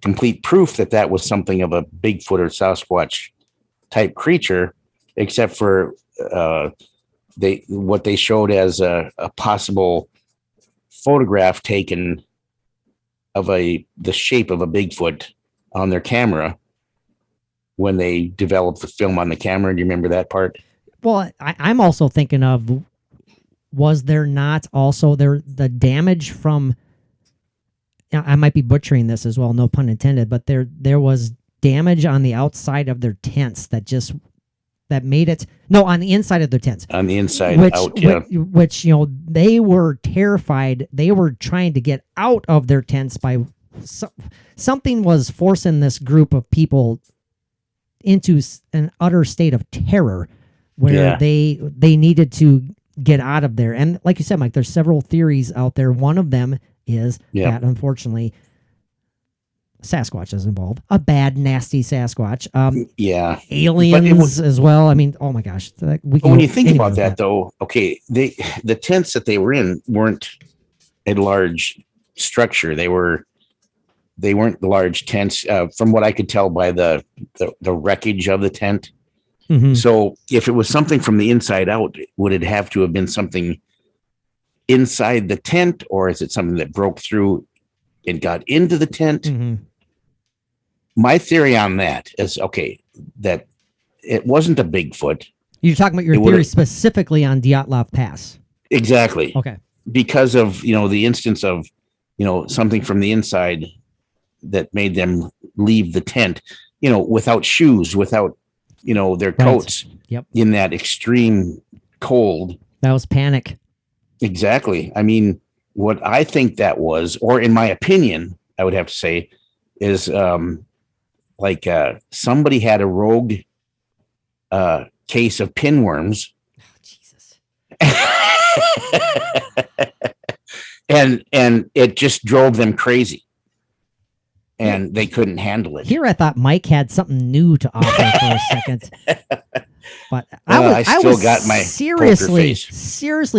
complete proof that was something of a Bigfoot or Sasquatch type creature, except for what they showed as a possible photograph taken of the shape of a Bigfoot on their camera when they developed the film on the camera. Do you remember that part? Well, I'm also thinking of, was there not also the damage from, I might be butchering this as well, no pun intended, but there was damage on the outside of their tents that made it, no, on the inside of their tents. On the inside out, yeah. Which, they were terrified. They were trying to get out of their tents by something was forcing this group of people into an utter state of terror where they needed to get out of there. And like you said, Mike, there's several theories out there. One of them is that unfortunately Sasquatch is involved. A bad, nasty Sasquatch. Aliens as well. I mean, oh my gosh. When you think about that, though, okay, the tents that they were in weren't a large structure. They weren't large tents, from what I could tell by the wreckage of the tent. Mm-hmm. So if it was something from the inside out, would it have to have been something inside the tent, or is it something that broke through and got into the tent? Mm-hmm. My theory on that is, that it wasn't a Bigfoot. You're talking about your theory specifically on Dyatlov Pass. Exactly. Okay. Because of, the instance of, something from the inside that made them leave the tent, without shoes, without, their coats. Yep. In that extreme cold. That was panic. Exactly. I mean, what I think that was, or in my opinion, I would have to say, is somebody had a rogue case of pinworms. Oh, Jesus. and it just drove them crazy. And they couldn't handle it. Here I thought Mike had something new to offer for a second. But I was got my seriously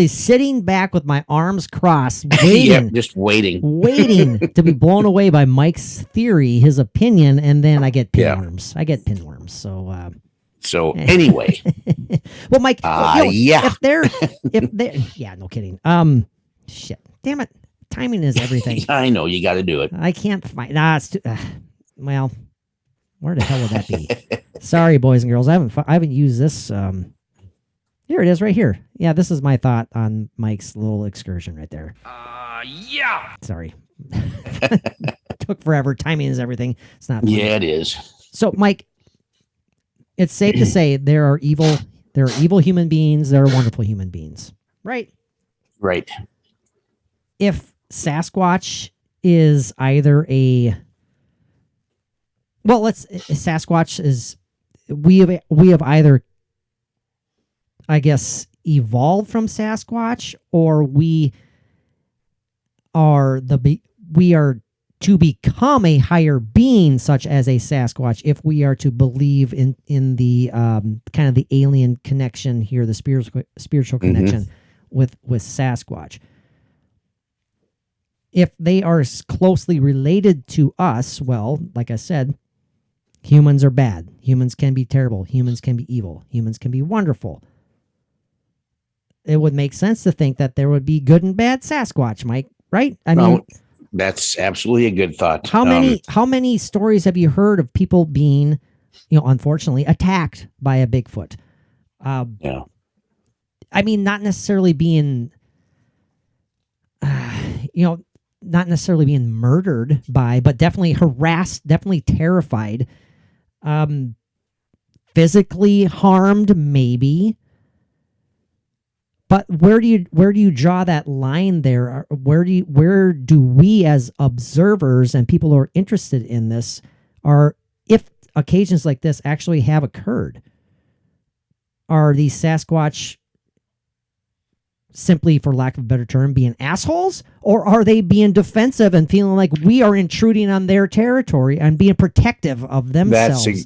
sitting back with my arms crossed, waiting, just waiting to be blown away by Mike's theory, his opinion, and then I get pinworms. I get pinworms. So anyway, well, Mike, if they're no kidding. Shit, damn it, timing is everything. I know you got to do it. I can't find. It's too. Well, where the hell would that be? Sorry, boys and girls. I haven't used this. Here it is, right here. Yeah, this is my thought on Mike's little excursion right there. Yeah. Sorry. Took forever. Timing is everything. It's not. Yeah, it is. So, Mike, it's safe to say there are evil human beings. There are wonderful human beings. Right. Right. If Sasquatch is either Sasquatch is, we have either, I guess, evolved from Sasquatch, or we are to become a higher being such as a Sasquatch, if we are to believe in the kind of the alien connection here, the spiritual connection with Sasquatch. If they are closely related to us, well, like I said, humans are bad. Humans can be terrible. Humans can be evil. Humans can be wonderful. It would make sense to think that there would be good and bad Sasquatch, Mike, right? I mean, that's absolutely a good thought. How many stories have you heard of people being, unfortunately attacked by a Bigfoot? Yeah. I mean, not necessarily being, not necessarily being murdered by, but definitely harassed, definitely terrified, physically harmed, maybe. But where do you draw that line there? Where do we as observers and people who are interested in this if occasions like this actually have occurred? Are these Sasquatch, simply for lack of a better term, being assholes? Or are they being defensive and feeling like we are intruding on their territory and being protective of themselves?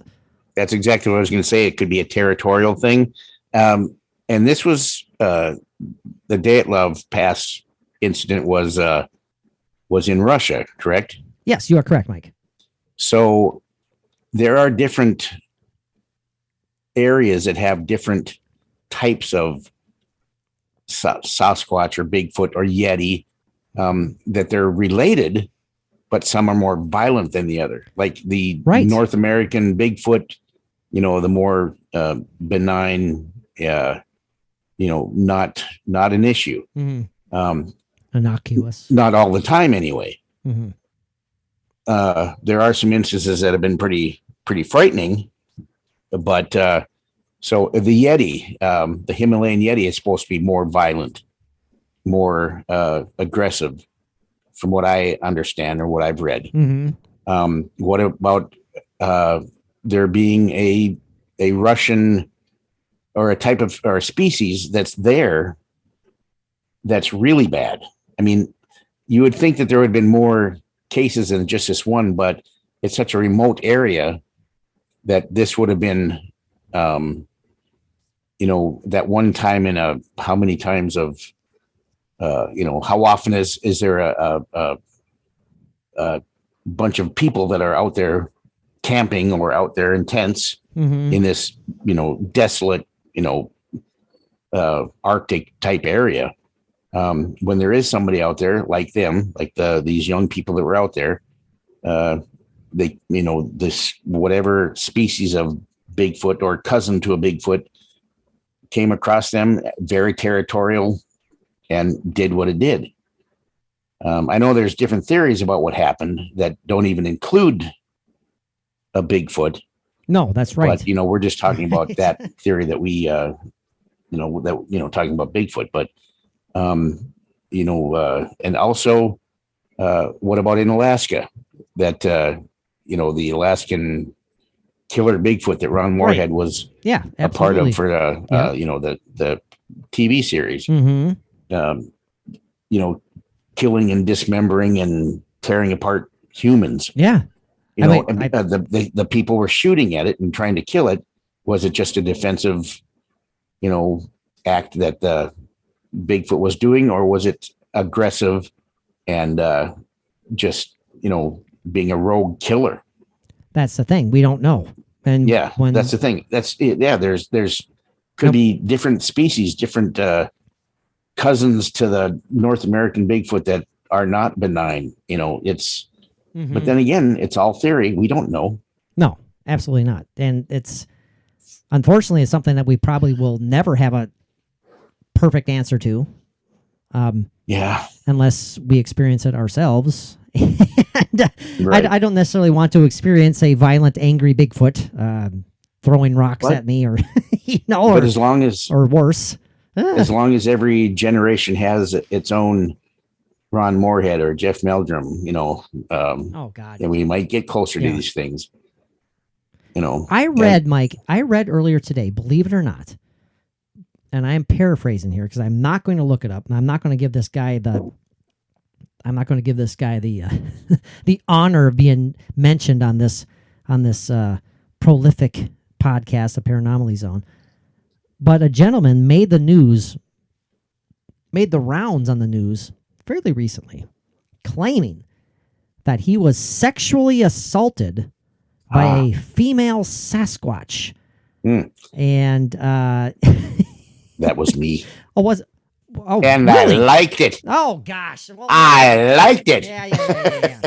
That's exactly what I was going to say. It could be a territorial thing. And this was the Dyatlov Pass incident was in Russia, correct? Yes, you are correct, Mike. So there are different areas that have different types of Sasquatch or Bigfoot or Yeti, that they're related, but some are more violent than the other. Like the North American Bigfoot, the more benign, not an issue. Mm-hmm. Innocuous. Not all the time, anyway. Mm-hmm. There are some instances that have been pretty frightening, but so the Yeti, the Himalayan Yeti, is supposed to be more violent, more aggressive, from what I understand or what I've read. Mm-hmm. What about there being a Russian or a type of or a species that's really bad? I mean, you would think that there would have been more cases than just this one, but it's such a remote area that this would have been, that one time in how many times of, how often is there a bunch of people that are out there camping or out there in tents in this, desolate, Arctic type area. When there is somebody out there like them, like these young people that were out there, they, this whatever species of Bigfoot or cousin to a Bigfoot came across them, very territorial, and did what it did. I know there's different theories about what happened that don't even include a Bigfoot. No, that's right. But, we're just talking about that theory that we, talking about Bigfoot. But, and also, what about in Alaska? That, the Alaskan killer Bigfoot that Ron Moorhead was a part of for, the TV series. Mm-hmm. Killing and dismembering and tearing apart humans. Yeah. The people were shooting at it and trying to kill it. Was it just a defensive, act that the Bigfoot was doing, or was it aggressive and just, being a rogue killer? That's the thing. We don't know. And that's the thing. That's it. Yeah. There's could be different species, different cousins to the North American Bigfoot that are not benign. It's, but then again, it's all theory. We don't know. No, absolutely not. And it's unfortunately it's something that we probably will never have a perfect answer to. Unless we experience it ourselves. And, I don't necessarily want to experience a violent, angry Bigfoot throwing rocks at me, or but as long as, or worse, as long as every generation has its own Ron Moorhead or Jeff Meldrum, oh God, and we might get closer to these things. I read, Mike. I read earlier today, believe it or not, and I am paraphrasing here because I'm not going to look it up, and I'm not going to give this guy the the honor of being mentioned on this prolific podcast, The Paranormal Zone. But a gentleman made the rounds on the news fairly recently, claiming that he was sexually assaulted by a female Sasquatch. And that was me. Oh, was it? Oh, and really? I liked it. Oh gosh, well, I liked it. Yeah.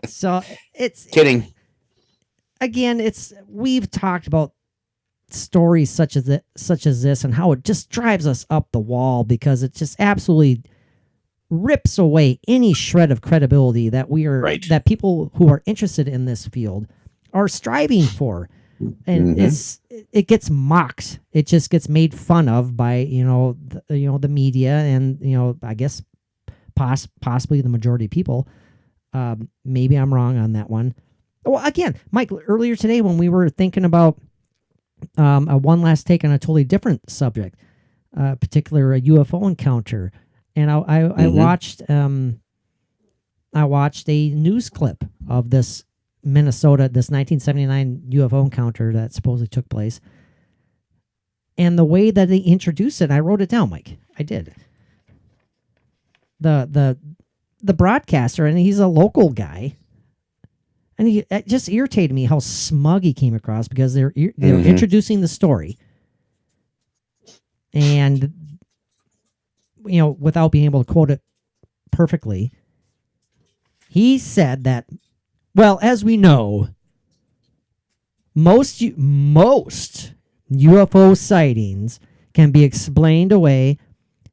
So it's kidding. Again, we've talked about stories such as this and how it just drives us up the wall because it just absolutely rips away any shred of credibility that that people who are interested in this field are striving for. and it gets mocked. It just gets made fun of by the media, and I guess possibly the majority of people. Maybe I'm wrong on that one. Well, again, Mike, earlier today when we were thinking about a one last take on a totally different subject, particular a UFO encounter, and I watched a news clip of this Minnesota, this 1979 UFO encounter that supposedly took place, and the way that they introduced it, I wrote it down, Mike. I did. The broadcaster, and he's a local guy, and it just irritated me how smug he came across, because they're introducing the story, and without being able to quote it perfectly, he said that, well, as we know, most UFO sightings can be explained away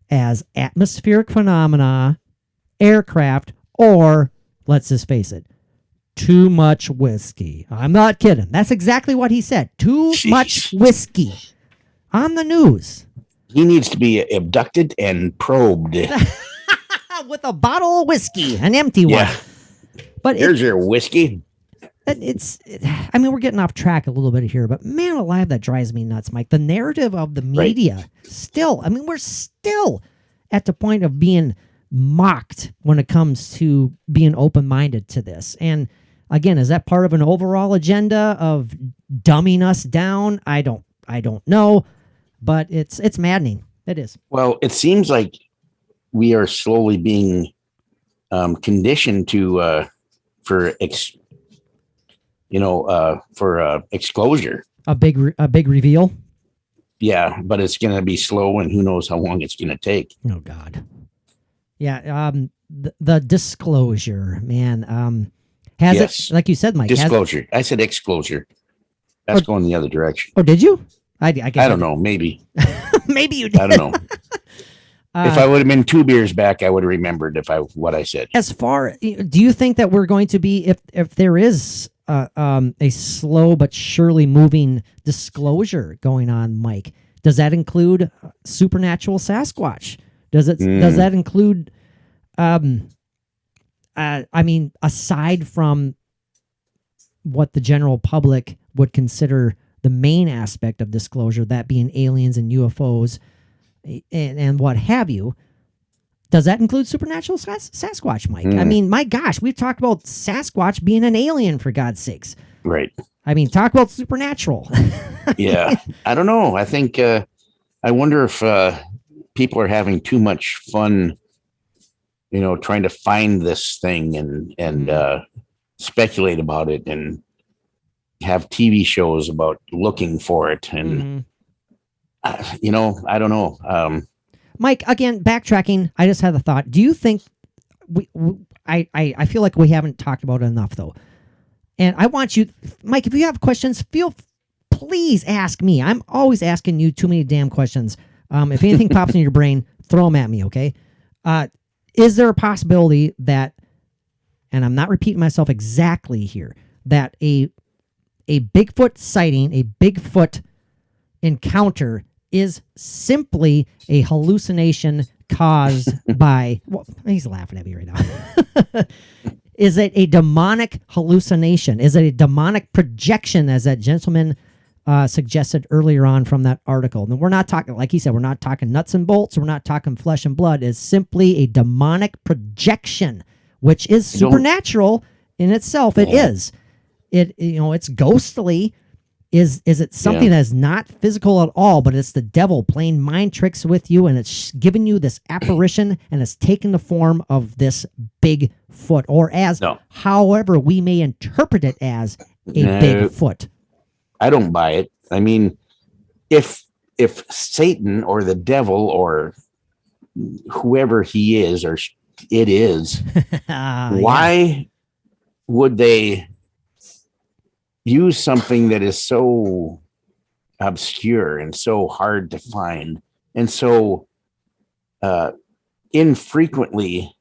as atmospheric phenomena, aircraft, or, let's just face it, too much whiskey. I'm not kidding. That's exactly what he said. Too much whiskey on the news. He needs to be abducted and probed. With a bottle of whiskey, an empty one. But here's your whiskey. I mean, we're getting off track a little bit here, but man alive, that drives me nuts, Mike. The narrative of the media still, I mean, we're still at the point of being mocked when it comes to being open-minded to this. And again, is that part of an overall agenda of dumbing us down? I don't know, but it's maddening. It is. Well, it seems like we are slowly being conditioned to for exposure. A big reveal. Yeah, but it's going to be slow, and who knows how long it's going to take. Oh God. Yeah. The disclosure, man. Has it, like you said, Mike? Disclosure. I said exposure. That's going the other direction. Oh, did you? I guess I don't know. Maybe. Maybe you did. I don't know. If I would have been 2 beers back, I would have remembered what I said. As far, do you think that we're going to be, if there is a slow but surely moving disclosure going on, Mike? Does that include supernatural Sasquatch? Does that include? I mean, aside from what the general public would consider the main aspect of disclosure, that being aliens and UFOs. And what have you, does that include supernatural Sasquatch, Mike? I mean, my gosh, we've talked about Sasquatch being an alien, for God's sakes. Right. I mean, talk about supernatural. Yeah. I don't know. I think, I wonder if people are having too much fun, trying to find this thing and speculate about it and have TV shows about looking for it. And, I don't know. Mike, again, backtracking, I just had a thought. Do you think I feel like we haven't talked about it enough, though. And I want you, Mike, if you have questions, please ask me. I'm always asking you too many damn questions. If anything pops in your brain, throw them at me, okay? Is there a possibility that, and I'm not repeating myself exactly here, that a Bigfoot sighting, a Bigfoot encounter is simply a hallucination caused by, well, he's laughing at me right now. Is it a demonic hallucination? Is it a demonic projection, as that gentleman suggested earlier on from that article? And we're not talking, like he said, we're not talking nuts and bolts. We're not talking flesh and blood. It's simply a demonic projection, which is supernatural in itself. It is. It's ghostly. Is it something that's not physical at all, but it's the devil playing mind tricks with you, and it's giving you this apparition, and it's taking the form of this Bigfoot, or however we may interpret it as a Bigfoot? I don't buy it. I mean, if Satan or the devil or whoever he is or it is, why would they use something that is so obscure and so hard to find and so infrequently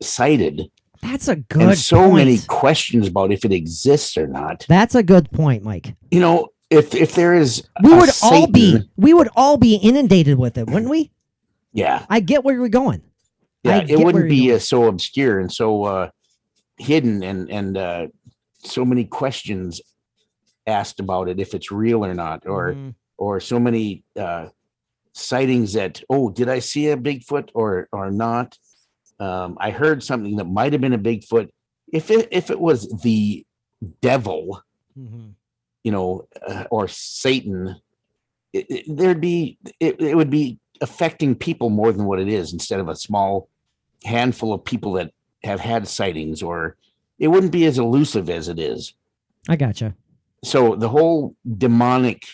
cited That's a good and so point. many questions about if it exists or not. That's a good point, Mike. You know, if there is, We would Satan, all be inundated with it, wouldn't we? Yeah, I get where you're going. yeah, it wouldn't be so obscure and so hidden, and so many questions asked about it, if it's real or not, or so many sightings that, oh, did I see a Bigfoot or not? I heard something that might have been a Bigfoot. If it was the devil, you know, or Satan, it would be affecting people more than what it is, instead of a small handful of people that have had sightings, or it wouldn't be as elusive as it is. I gotcha. So the whole demonic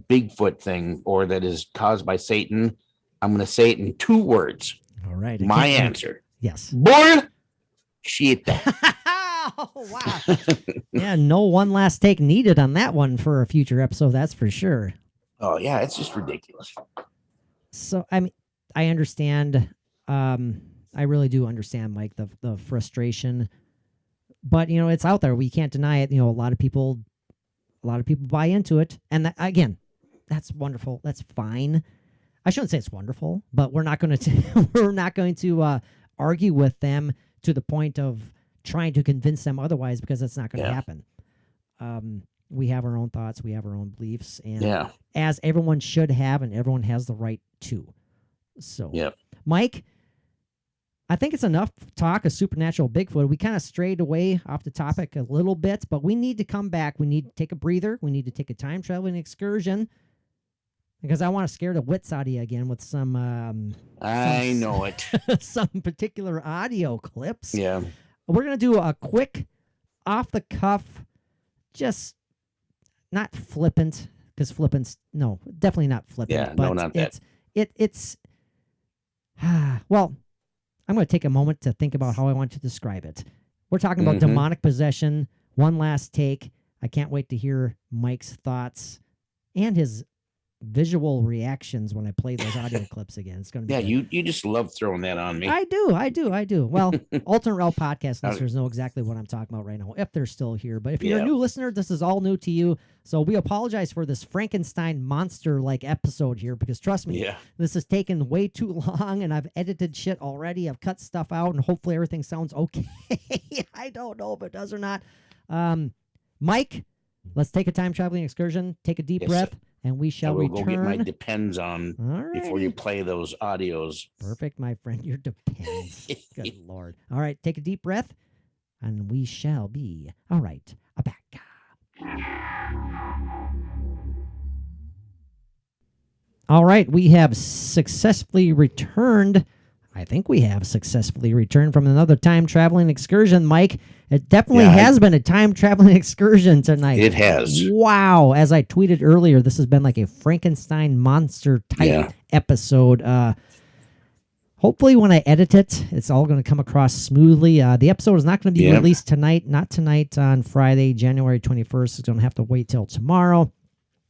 Bigfoot thing, or that is caused by Satan, I'm going to say it in 2 words. All right. My answer. Yes. Bull shit. Oh, wow. Yeah, no one last take needed on that one for a future episode, that's for sure. Oh, yeah, it's just ridiculous. So, I mean, I understand. I really do understand, Mike, the frustration. But, you know, it's out there. We can't deny it. You know, a lot of people buy into it. And that, again, that's wonderful. That's fine. I shouldn't say it's wonderful, but we're not going to argue with them to the point of trying to convince them otherwise, because that's not going to happen. We have our own thoughts, we have our own beliefs, and as everyone should have, and everyone has the right to. So, Mike, I think it's enough talk of supernatural Bigfoot. We kind of strayed away off the topic a little bit, but we need to come back. We need to take a breather. We need to take a time traveling excursion, because I want to scare the wits out of you again with some. I know it. Some particular audio clips. Yeah. We're gonna do a quick, off the cuff, just not flippant, because flippant's definitely not flippant. Yeah, but no, not that. It's well, I'm going to take a moment to think about how I want to describe it. We're talking about demonic possession. One last take. I can't wait to hear Mike's thoughts and his visual reactions when I play those audio clips again. It's going to be you just love throwing that on me. I do. Well, Alternate Realm podcast listeners know exactly what I'm talking about right now, if they're still here. But if you're a new listener, this is all new to you. So we apologize for this Frankenstein monster-like episode here, because trust me, this has taken way too long, and I've edited shit already. I've cut stuff out, and hopefully everything sounds okay. I don't know if it does or not. Mike, let's take a time-traveling excursion. Take a deep breath. And we shall return. Go get my depends on before you play those audios. Perfect, my friend. Your depends. Good Lord. All right, take a deep breath, and we shall be back. All right, we have successfully returned. I think we have successfully returned from another time-traveling excursion, Mike. It definitely has been a time-traveling excursion tonight. It has. Wow. As I tweeted earlier, this has been like a Frankenstein monster-type episode. Hopefully when I edit it, it's all going to come across smoothly. The episode is not going to be released tonight. Not tonight on Friday, January 21st. It's going to have to wait till tomorrow.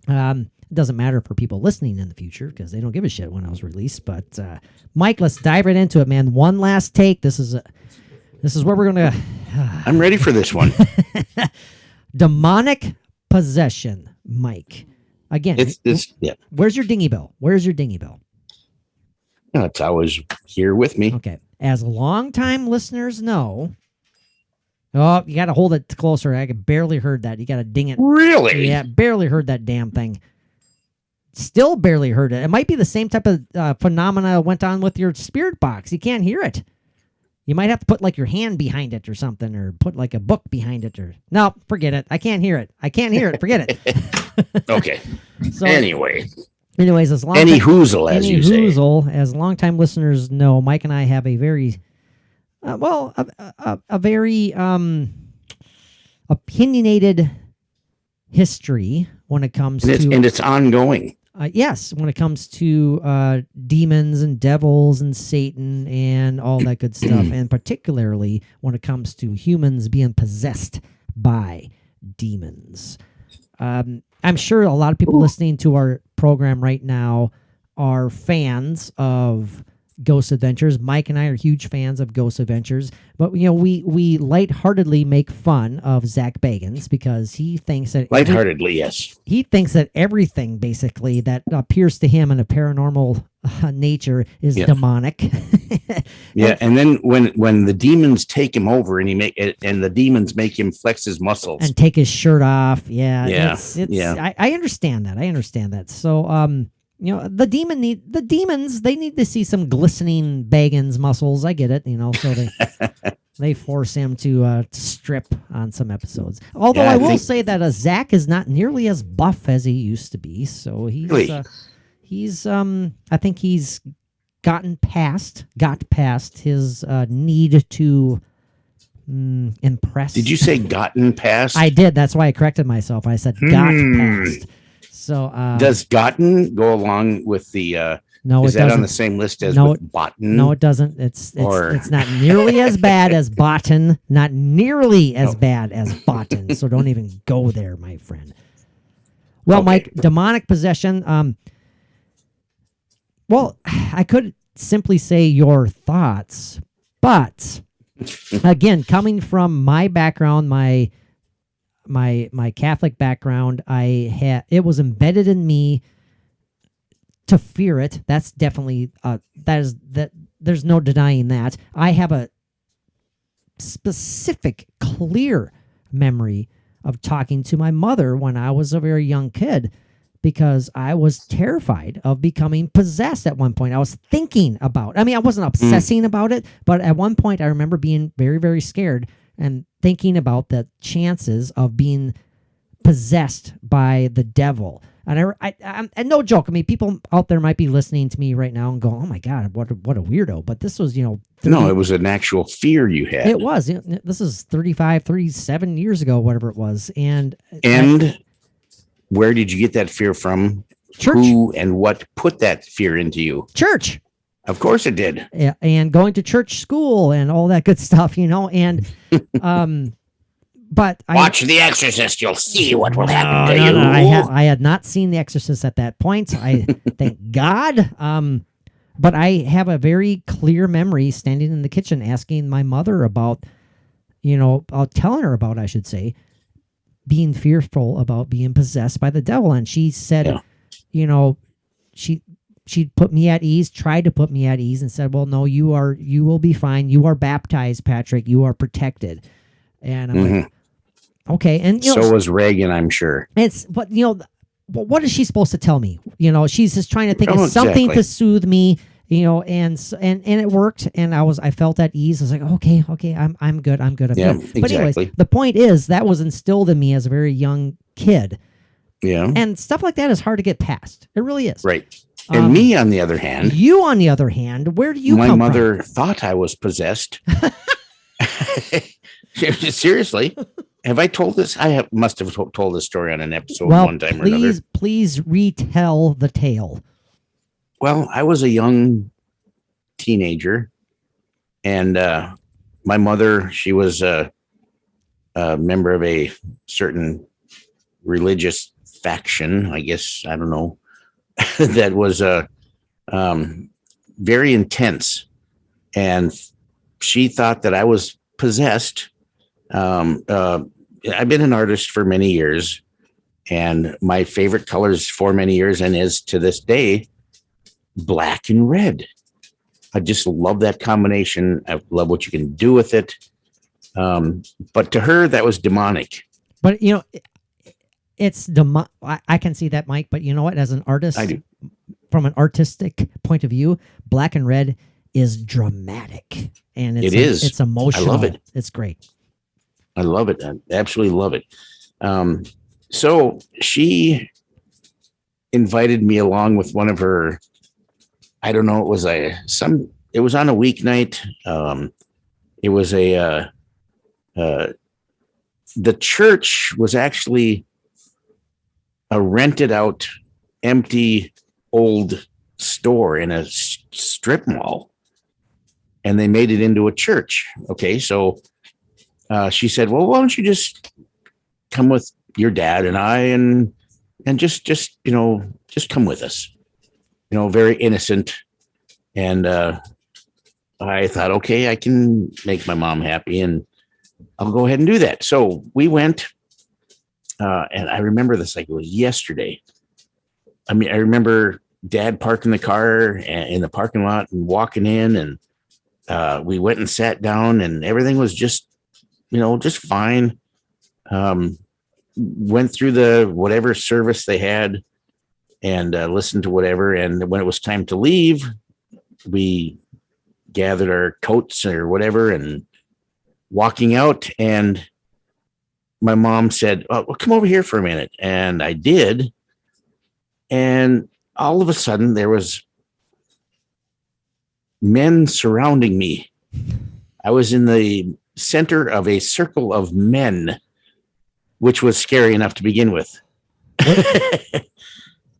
It doesn't matter for people listening in the future, because they don't give a shit when I was released. But Mike, let's dive right into it, man. One last take. This is where we're going to... I'm ready for this one. Demonic possession, Mike. Again, where's your dinghy bell? Where's your dinghy bell? No, it's always here with me. Okay. As longtime listeners know... Oh, you got to hold it closer. I barely heard that. You got to ding it. Really? Yeah, barely heard that damn thing. Still barely heard it. It might be the same type of phenomena went on with your spirit box. You can't hear it. You might have to put like your hand behind it or something, or put like a book behind it, or no, forget it. I can't hear it. Forget it. Okay. So anyways, as long any hoozle, as you say. As longtime listeners know, Mike and I have a very a very opinionated history when it comes to... And it's ongoing. Yes, when it comes to demons and devils and Satan and all that good stuff, and particularly when it comes to humans being possessed by demons. I'm sure a lot of people listening to our program right now are fans of Ghost Adventures. Mike and I are huge fans of Ghost Adventures, but we lightheartedly make fun of Zach Bagans because he thinks that yes. He thinks that everything basically that appears to him in a paranormal nature is demonic. And then when the demons take him over and the demons make him flex his muscles and take his shirt off. I understand that. So the demons, they need to see some glistening Bagans muscles. I get it, so they force him to strip on some episodes. Although I will say that Zach is not nearly as buff as he used to be. So he's I think he's got past his need to impress. Did you say gotten past? I did. That's why I corrected myself. I said got past. So does gotten go along with the no, is it that doesn't. on the same list as with botten? No, it doesn't. It's not nearly as bad as botten, not nearly as bad as botten. So don't even go there, my friend. Well, Mike, demonic possession. Well, I could simply say your thoughts, but again, coming from my background, my Catholic background, it was embedded in me to fear it. That's definitely that there's no denying that. I have a specific, clear memory of talking to my mother when I was a very young kid because I was terrified of becoming possessed at one point. I was thinking about, I wasn't obsessing about it, but at one point I remember being very, very scared and thinking about the chances of being possessed by the devil. And and no joke. People out there might be listening to me right now and go, "Oh my God, what a weirdo!" But this was, no, it was an actual fear you had. It was. This is 37 years ago, whatever it was. And where did you get that fear from? Church. Who and what put that fear into you? Church. Of course it did. Yeah, and going to church school and all that good stuff, and but watch The Exorcist, you'll see what will happen to you. No, I had not seen The Exorcist at that point. I thank God. But I have a very clear memory standing in the kitchen asking my mother about, telling her about, I should say, being fearful about being possessed by the devil. And she said, she put me at ease, tried to put me at ease and said, well, no, you will be fine. You are baptized, Patrick. You are protected. And I'm like, okay. And so was Reagan, I'm sure. But what is she supposed to tell me? She's just trying to think of something to soothe me, and it worked. And I felt at ease. I was like, okay, I'm good. I'm good. Exactly. But anyways, the point is that was instilled in me as a very young kid. Yeah. And stuff like that is hard to get past. It really is. Right. And me, on the other hand. You, on the other hand, where do you come from? My mother thought I was possessed. Seriously. Have I told this? Must have told this story on an episode one time or another. Please retell the tale. Well, I was a young teenager, and my mother, she was a member of a certain religious faction, I guess, I don't know, that was very intense. And she thought that I was possessed. I've been an artist for many years, and my favorite colors for many years and is to this day black and red. I just love that combination. I love what you can do with it. But to her, that was demonic. But it's I can see that, Mike. But you know what? As an artist, I do. From an artistic point of view, black and red is dramatic, and it's emotional. I love it. It's great. I love it. I absolutely love it. So she invited me along with one of her, I don't know, it was on a weeknight. It was the church was actually a rented out, empty, old store in a strip mall, and they made it into a church. Okay. So she said, well, why don't you just come with your dad and I and just come with us, very innocent. And I thought, okay, I can make my mom happy, and I'll go ahead and do that. So we went, and I remember this like it was yesterday. I mean, I remember Dad parking the car in the parking lot and walking in, and we went and sat down, and everything was just, just fine. Went through the whatever service they had and listened to whatever. And when it was time to leave, we gathered our coats or whatever and walking out. And my mom said, "Oh, well, come over here for a minute." And I did. And all of a sudden there was men surrounding me. I was in the center of a circle of men, which was scary enough to begin with.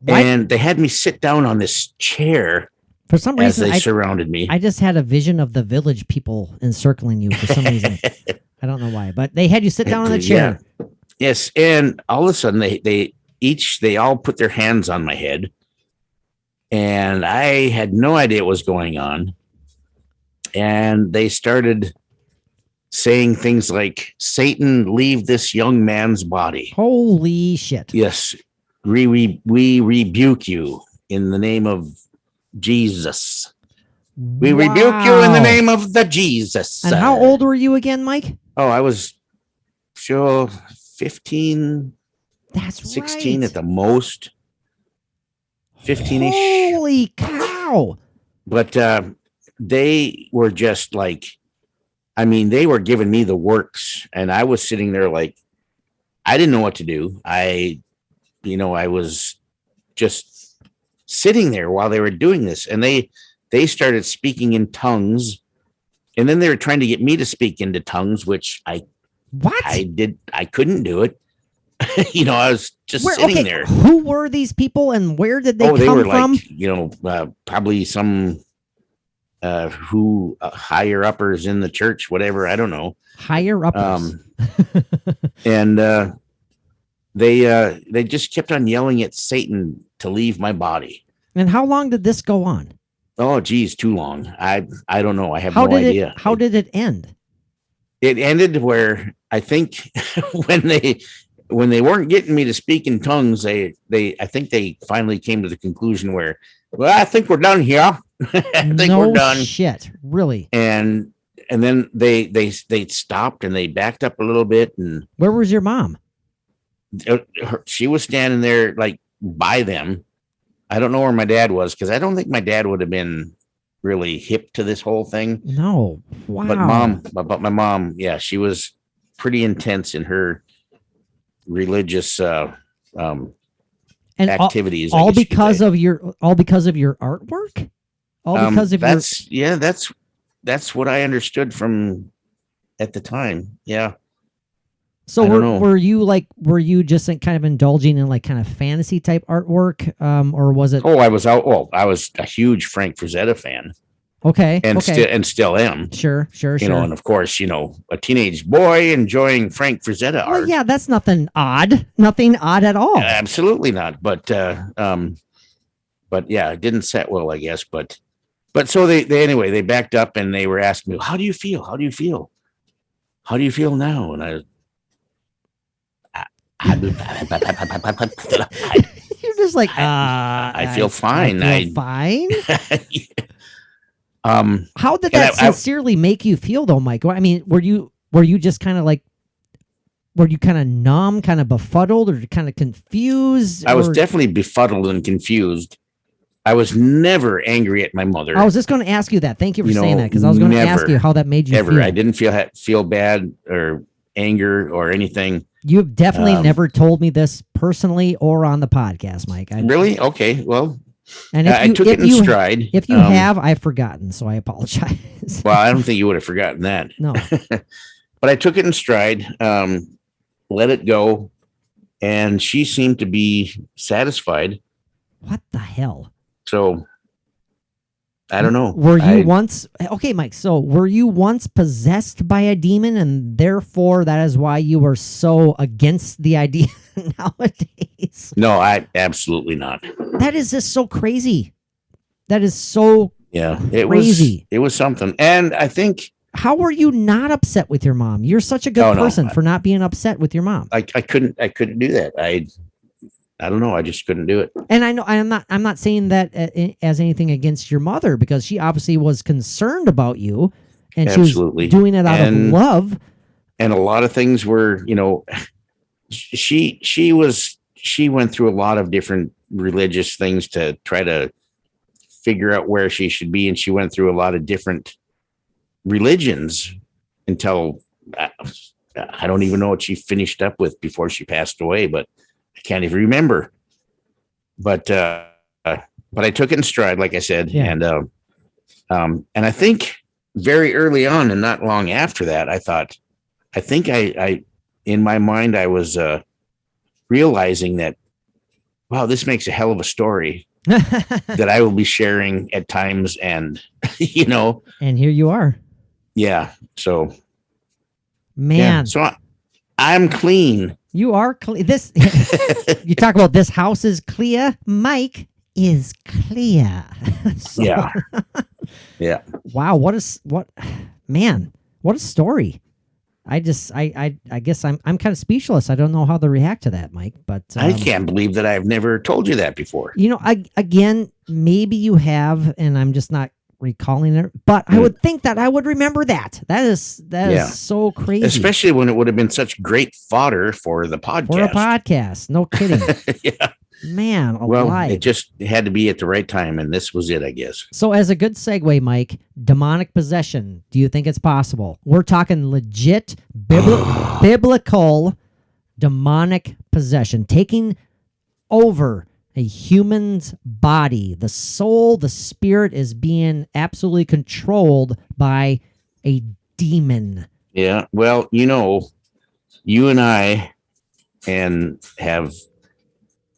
And they had me sit down on this chair For some as reason, they surrounded me. I just had a vision of the village people encircling you for some reason. I don't know why, but they had you sit down on the chair. Yeah. Yes. And all of a sudden they all put their hands on my head, and I had no idea what was going on. And they started saying things like, "Satan, leave this young man's body." Holy shit. Yes. We rebuke you in the name of Jesus. We rebuke you in the name of the Jesus. And how old were you again, Mike? Oh, I was sure 15, That's 16 right. at the most. 15-ish. Holy cow. But they were just like, I mean, they were giving me the works, and I was sitting there like, I didn't know what to do. I was just sitting there while they were doing this, and they started speaking in tongues, and then they were trying to get me to speak into tongues, which I couldn't do it. I was just sitting there. Who were these people, and where did they come were from? Like, probably some higher uppers in the church, whatever. I don't know. Higher uppers. And they just kept on yelling at Satan to leave my body. And how long did this go on? Oh, geez, too long. I don't know. I have no idea. How did it end? It ended where I think when they weren't getting me to speak in tongues, I think they finally came to the conclusion where, well, I think we're done here. I think we're done. Shit, really? And then they stopped and they backed up a little bit. And where was your mom? She was standing there like by them. I don't know where my dad was, because I don't think my dad would have been really hip to this whole thing. No. Wow. But my mom, yeah, she was pretty intense in her religious activities. All because of your artwork? All because of that's what I understood from at the time. Yeah. So were you just kind of indulging in like kind of fantasy type artwork, or was it? Oh, I was a huge Frank Frazetta fan. Okay. And still am. Sure. And of course, a teenage boy enjoying Frank Frazetta art. Well, yeah, that's nothing odd. Nothing odd at all. Absolutely not. But yeah, it didn't set well, I guess. But so they backed up and they were asking me, "How do you feel? How do you feel? How do you feel now?" And you're just like, I feel fine. I feel fine. How did that sincerely make you feel, though, Mike? I mean, were you just kind of like, were you kind of numb, kind of befuddled, or kind of confused? I was definitely befuddled and confused. I was never angry at my mother. I was just going to ask you that. Thank you for saying that, because I was going to ask you how that made you feel. I didn't feel bad or anger or anything. You've definitely never told me this personally or on the podcast, Mike. Really? Okay. Well, and I took it in stride. If you have, I've forgotten, so I apologize. Well, I don't think you would have forgotten that. No. But I took it in stride, let it go, and she seemed to be satisfied. What the hell? So, I don't know. Were you once... Okay, Mike, so were you once possessed by a demon, and therefore that is why you were so against the idea nowadays? No, I absolutely not. That is just so crazy. That is so Yeah, Crazy. it was something. And I think How were you not upset with your mom? You're such a good Oh, no. person for not being upset with your mom. I couldn't do that. I don't know. I just couldn't do it. And I know I'm not saying that as anything against your mother, because she obviously was concerned about you, and Absolutely. she was doing it out of love. And a lot of things were, she went through a lot of different religious things to try to figure out where she should be, and she went through a lot of different religions until I don't even know what she finished up with before she passed away, but I can't even remember. But I took it in stride, like I said. Yeah. And I think very early on and not long after that, I think I in my mind, I was realizing that, wow, this makes a hell of a story that I will be sharing at times. And, And here you are. Yeah. So, man. Yeah, so I'm clean. You are clear. This you talk about this house is clear. Mike is clear. So, yeah. Yeah. Wow. What a story. I guess I'm kind of speechless. I don't know how to react to that, Mike. But I can't believe that I've never told you that before. Again, maybe you have, and I'm just not recalling it. But I would think that I would remember that. That is so crazy, especially when it would have been such great fodder for the podcast. For a podcast, no kidding. Yeah. Man, it just had to be at the right time, and this was it, I guess. So as a good segue, Mike, demonic possession, do you think it's possible? We're talking legit biblical demonic possession, taking over a human's body. The soul, the spirit is being absolutely controlled by a demon. Yeah, well, you and I have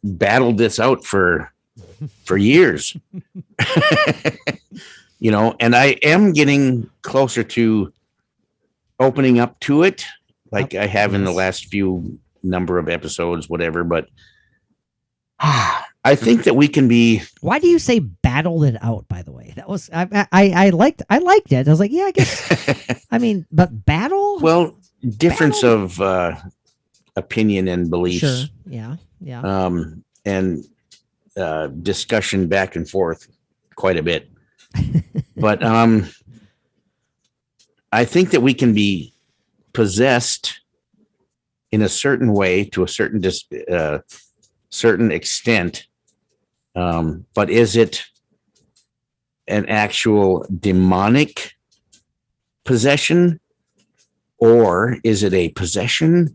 battled this out for years. And I am getting closer to opening up to it, like I have in the last few number of episodes, whatever. But I think that we can be. Why do you say battled it out? By the way, that was I liked it. I was like, yeah, I guess. I mean, but battle. Well, difference of opinion and beliefs. Sure. Yeah. Yeah. And discussion back and forth quite a bit. But I think that we can be possessed in a certain way to a certain extent. But is it an actual demonic possession, or is it a possession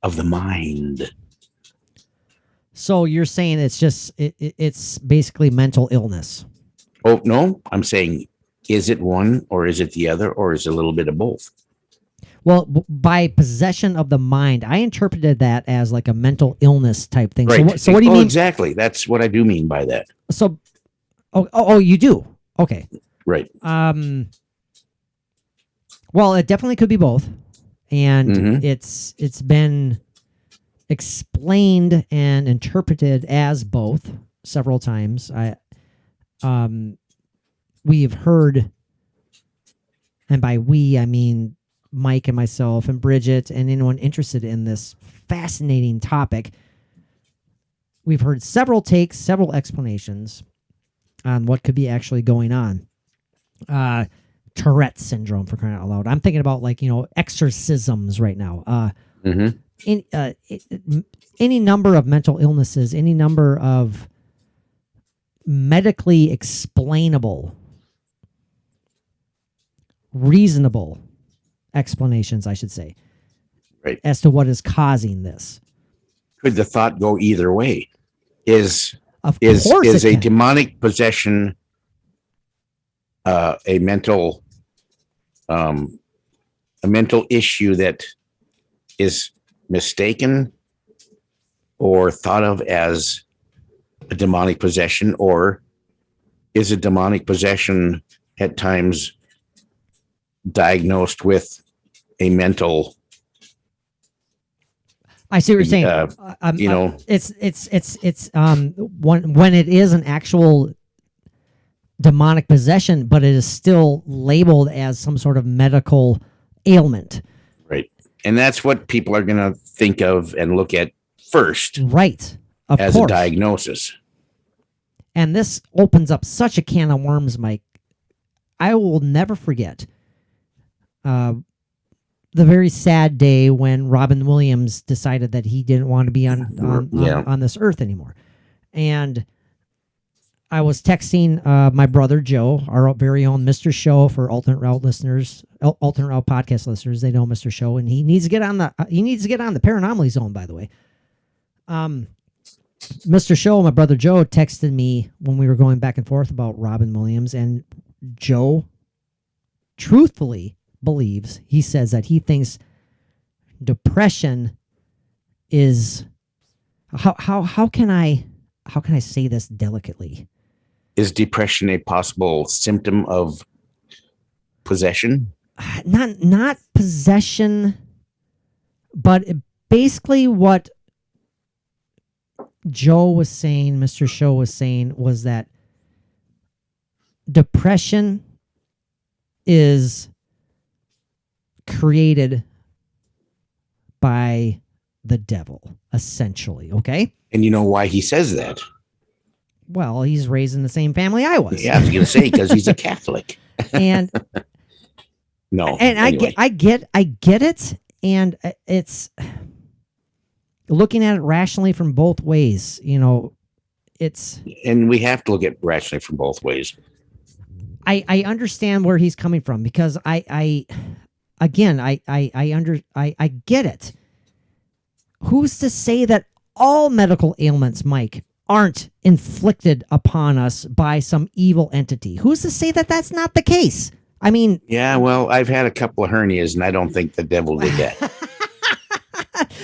of the mind? So you're saying it's just it's basically mental illness. Oh, no, I'm saying, is it one or is it the other, or is it a little bit of both? Well, by possession of the mind, I interpreted that as like a mental illness type thing. Right. So what do you mean? Exactly. That's what I do mean by that. So, you do. Okay. Right. Well, it definitely could be both. And Mhm. it's been explained and interpreted as both several times. We've heard, and by we, I mean Mike and myself and Bridget and anyone interested in this fascinating topic. We've heard several takes, several explanations on what could be actually going on. Tourette's syndrome, for crying out loud. I'm thinking about exorcisms right now. Any number of mental illnesses, any number of medically explainable, reasonable explanations, I should say, right, as to what is causing this. Could the thought go either way? Is Of course it a can. demonic possession a mental issue that is mistaken or thought of as a demonic possession, or is a demonic possession at times diagnosed with a mental? I see what you're saying. It's when it is an actual, demonic possession, but it is still labeled as some sort of medical ailment. Right. And that's what people are going to think of and look at first. Right. Of as course. a diagnosis. And this opens up such a can of worms, Mike. I will never forget the very sad day when Robin Williams decided that he didn't want to be on this earth anymore. And I was texting my brother Joe, our very own Mr. Show for Alternate Route listeners, Alternate Route podcast listeners. They know Mr. Show, and he needs to get on the Paranomaly Zone. By the way, Mr. Show, my brother Joe, texted me when we were going back and forth about Robin Williams, and Joe truthfully believes, he says that he thinks depression is how can I say this delicately? Is depression a possible symptom of possession? Not possession, but basically what Joe was saying, Mr. Show was saying, was that depression is created by the devil, essentially. Okay. And you know why he says that? Well, he's raised in the same family I was. Yeah, I was going to say, because he's a Catholic. And no, and anyway. I get it, and it's looking at it rationally from both ways. You know, and we have to look at rationally from both ways. I understand where he's coming from, because I get it. Who's to say that all medical ailments, Mike, aren't inflicted upon us by some evil entity? Who's to say that that's not the case? I mean, yeah, well, I've had a couple of hernias, and I don't think the devil did that.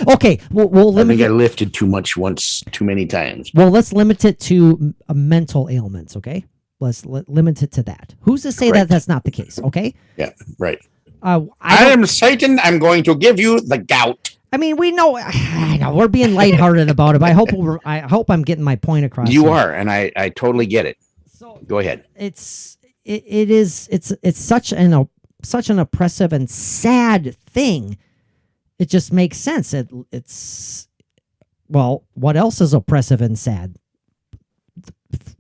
Okay, we'll limit. I think I lifted too much once, too many times. Well, let's limit it to mental ailments. Okay, let's limit it to that. Who's to say that that's not the case? Okay. Yeah. Right. I am Satan. I'm going to give you the gout. I mean, we know. I know we're being lighthearted about it, but I hope I'm getting my point across. You are, and I totally get it. So go ahead. It's such an oppressive and sad thing. It just makes sense. Well, what else is oppressive and sad?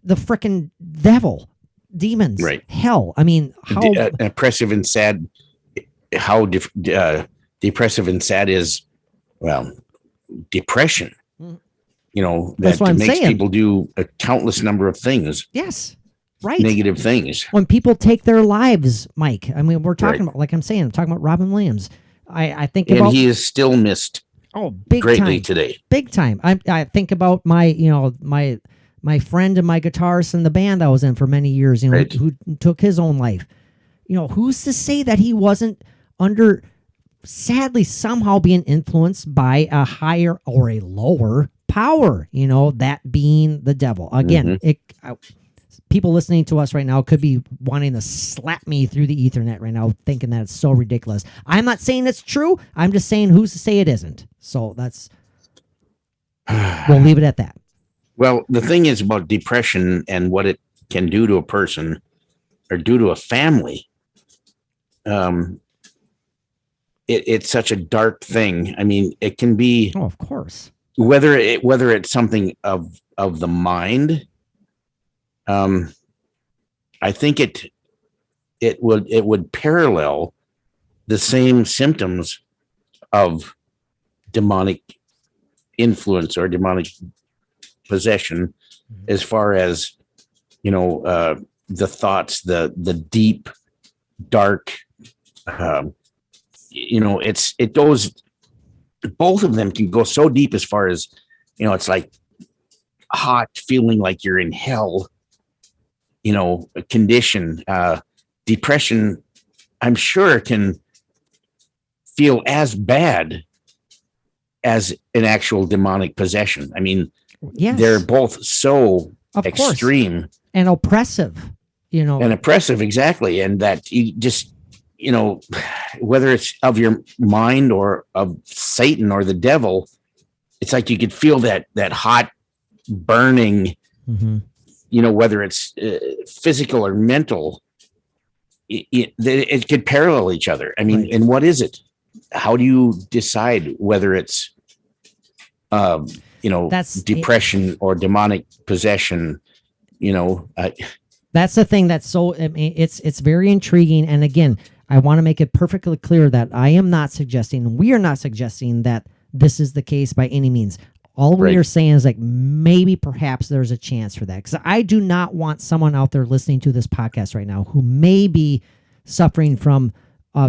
The frickin' devil, demons, right? Hell. I mean, how oppressive and sad. How depressive and sad is, well, depression. You know, that makes people do a countless number of things. Yes. Right. Negative things. When people take their lives, Mike. I mean, we're talking about, like I'm saying, I'm talking about Robin Williams. I think about, and he is still missed. Big greatly time today. Big time. I think about my friend and my guitarist in the band I was in for many years, right. who took his own life. Who's to say that he wasn't sadly somehow being influenced by a higher or a lower power, that being the devil. Again, people listening to us right now could be wanting to slap me through the ethernet right now, thinking that it's so ridiculous. I'm not saying it's true. I'm just saying who's to say it isn't. So we'll leave it at that. Well, the thing is about depression and what it can do to a person or do to a family. It's such a dark thing. I mean, it can be. Oh, of course. Whether it's something of the mind. I think it would parallel the same symptoms of demonic influence or demonic possession, as far as the thoughts, the deep, dark. It goes. Both of them can go so deep as far as it's like hot, feeling like you're in hell. A condition, depression, I'm sure can feel as bad as an actual demonic possession. I mean, yes. They're both so extreme and oppressive, and oppressive. Exactly. And that you just, whether it's of your mind or of Satan or the devil, it's like you could feel that hot burning, whether it's physical or mental, it could parallel each other. I mean, Right. and what is it? How do you decide whether it's, That's depression or demonic possession? That's the thing that's so, I mean, it's very intriguing. And again, I want to make it perfectly clear that we are not suggesting that this is the case by any means. All we Right. are saying is like maybe perhaps there's a chance for that. Because I do not want someone out there listening to this podcast right now who may be suffering from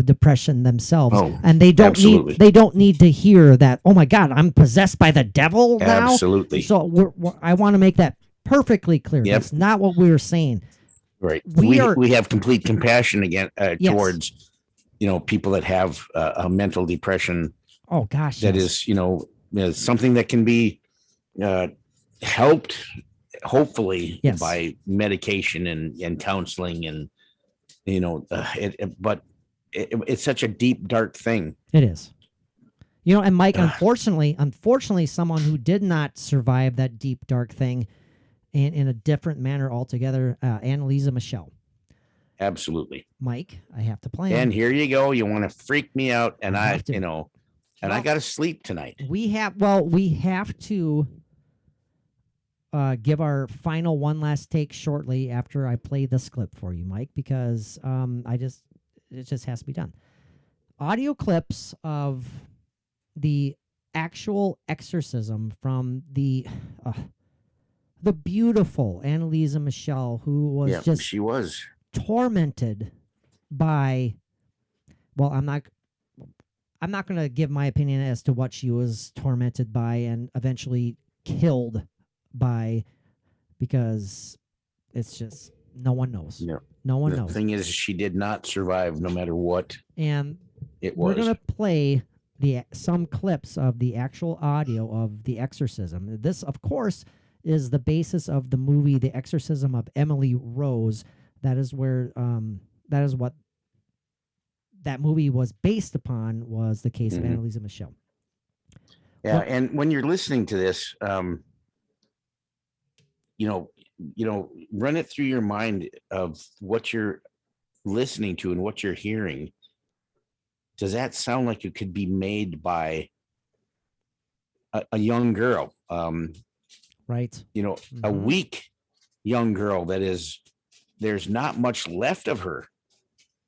depression themselves, Oh, and they don't absolutely. need to hear that. Oh my God, I'm possessed by the devil now. Absolutely. So I want to make that perfectly clear. Yep. That's not what we were saying. Right. We are- We have complete compassion again Yes. towards, people that have a mental depression Oh gosh, that yes. is, something that can be helped, hopefully, Yes. by medication and counseling and, but it's such a deep, dark thing. It is. And Mike, unfortunately, someone who did not survive that deep, dark thing in a different manner altogether, Annalisa Michelle. Absolutely. Mike, I have to play him. And here you go. You want to freak me out. And I have to. and I got to sleep tonight. We have to give our final one last take shortly after I play this clip for you, Mike, because it just has to be done. Audio clips of the actual exorcism from the beautiful Annalisa Michelle, who was she was tormented by, well, I'm not going to give my opinion as to what she was tormented by and eventually killed by, because it's just no one knows. Yeah. No one The knows. thing is, she did not survive no matter what And it we're was. going to play some clips of the actual audio of the exorcism. This, of course, is the basis of the movie The Exorcism of Emily Rose. That is what that movie was based upon, was the case of Annalisa Michelle. Yeah, Well- and when you're listening to this, run it through your mind of what you're listening to and what you're hearing. Does that sound like it could be made by a young girl? Right. A weak young girl that is, there's not much left of her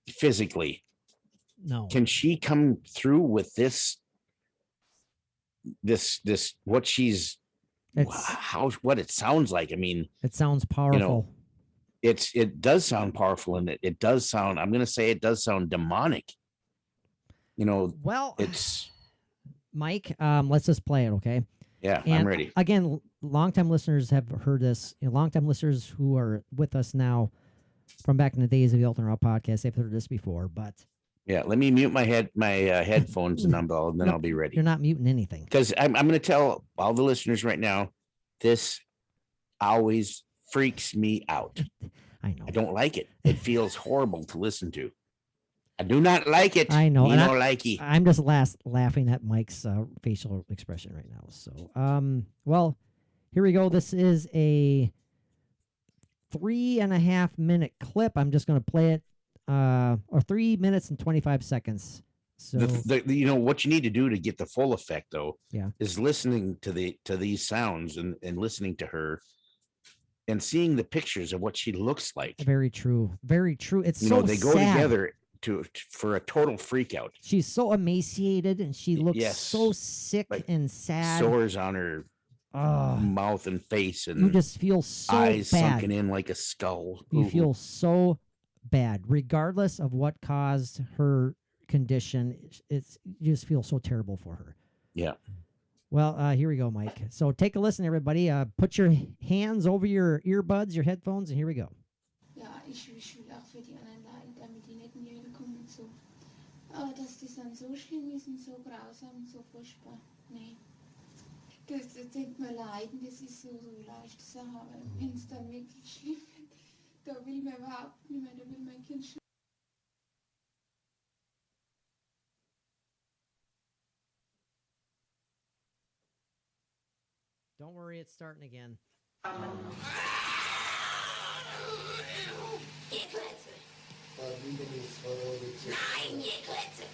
physically. No. Can she come through with this what she's what it sounds like? I mean, It sounds powerful. it does sound powerful, and it does sound, I'm going to say it does sound demonic. Well, It's Mike, let's just play it, okay? yeah, And I'm ready. Again, longtime listeners have heard this. Longtime listeners who are with us now from back in the days of the Elton Raw podcast, they've heard this before, but Yeah, let me mute my headphones and then I'll be ready. you're not muting anything. Because I'm going to tell all the listeners right now, this always freaks me out. I know. I don't like it. It feels horrible to listen to. I do not like it. I know. Me And no likey. I'm just laughing at Mike's facial expression right now. So, well, here we go. This is a 3.5 minute clip. I'm just going to play it, or 3 minutes and 25 seconds. So, What you need to do to get the full effect, though, Yeah. is listening to these sounds and listening to her and seeing the pictures of what she looks like. very true. Very true. It's They go sad. together for a total freak out. She's so emaciated and she looks Yes. so sick Like and sad. Sores on her Ugh. mouth and face, You and just feel so eyes bad. sunken in like a skull. You Ooh. feel so bad, regardless of what caused her condition. You just feel so terrible for her. Yeah. Well, here we go, Mike. So take a listen, everybody. Put your hands over your earbuds, your headphones, and here we go. Ja, ich will auch für die anderen leiden, damit die nicht wiederkommen und so. Aber dass die dann so schlimm ist und so grausam und so furchtbar, nee. Das denkt man leiden, das ist so leicht zu sagen, aber wenn es dann wirklich schlimm wird, da will man überhaupt nicht mehr, da will mein Kind schon. Don't worry, it's starting again. Jeklece. Nein, Jeklece.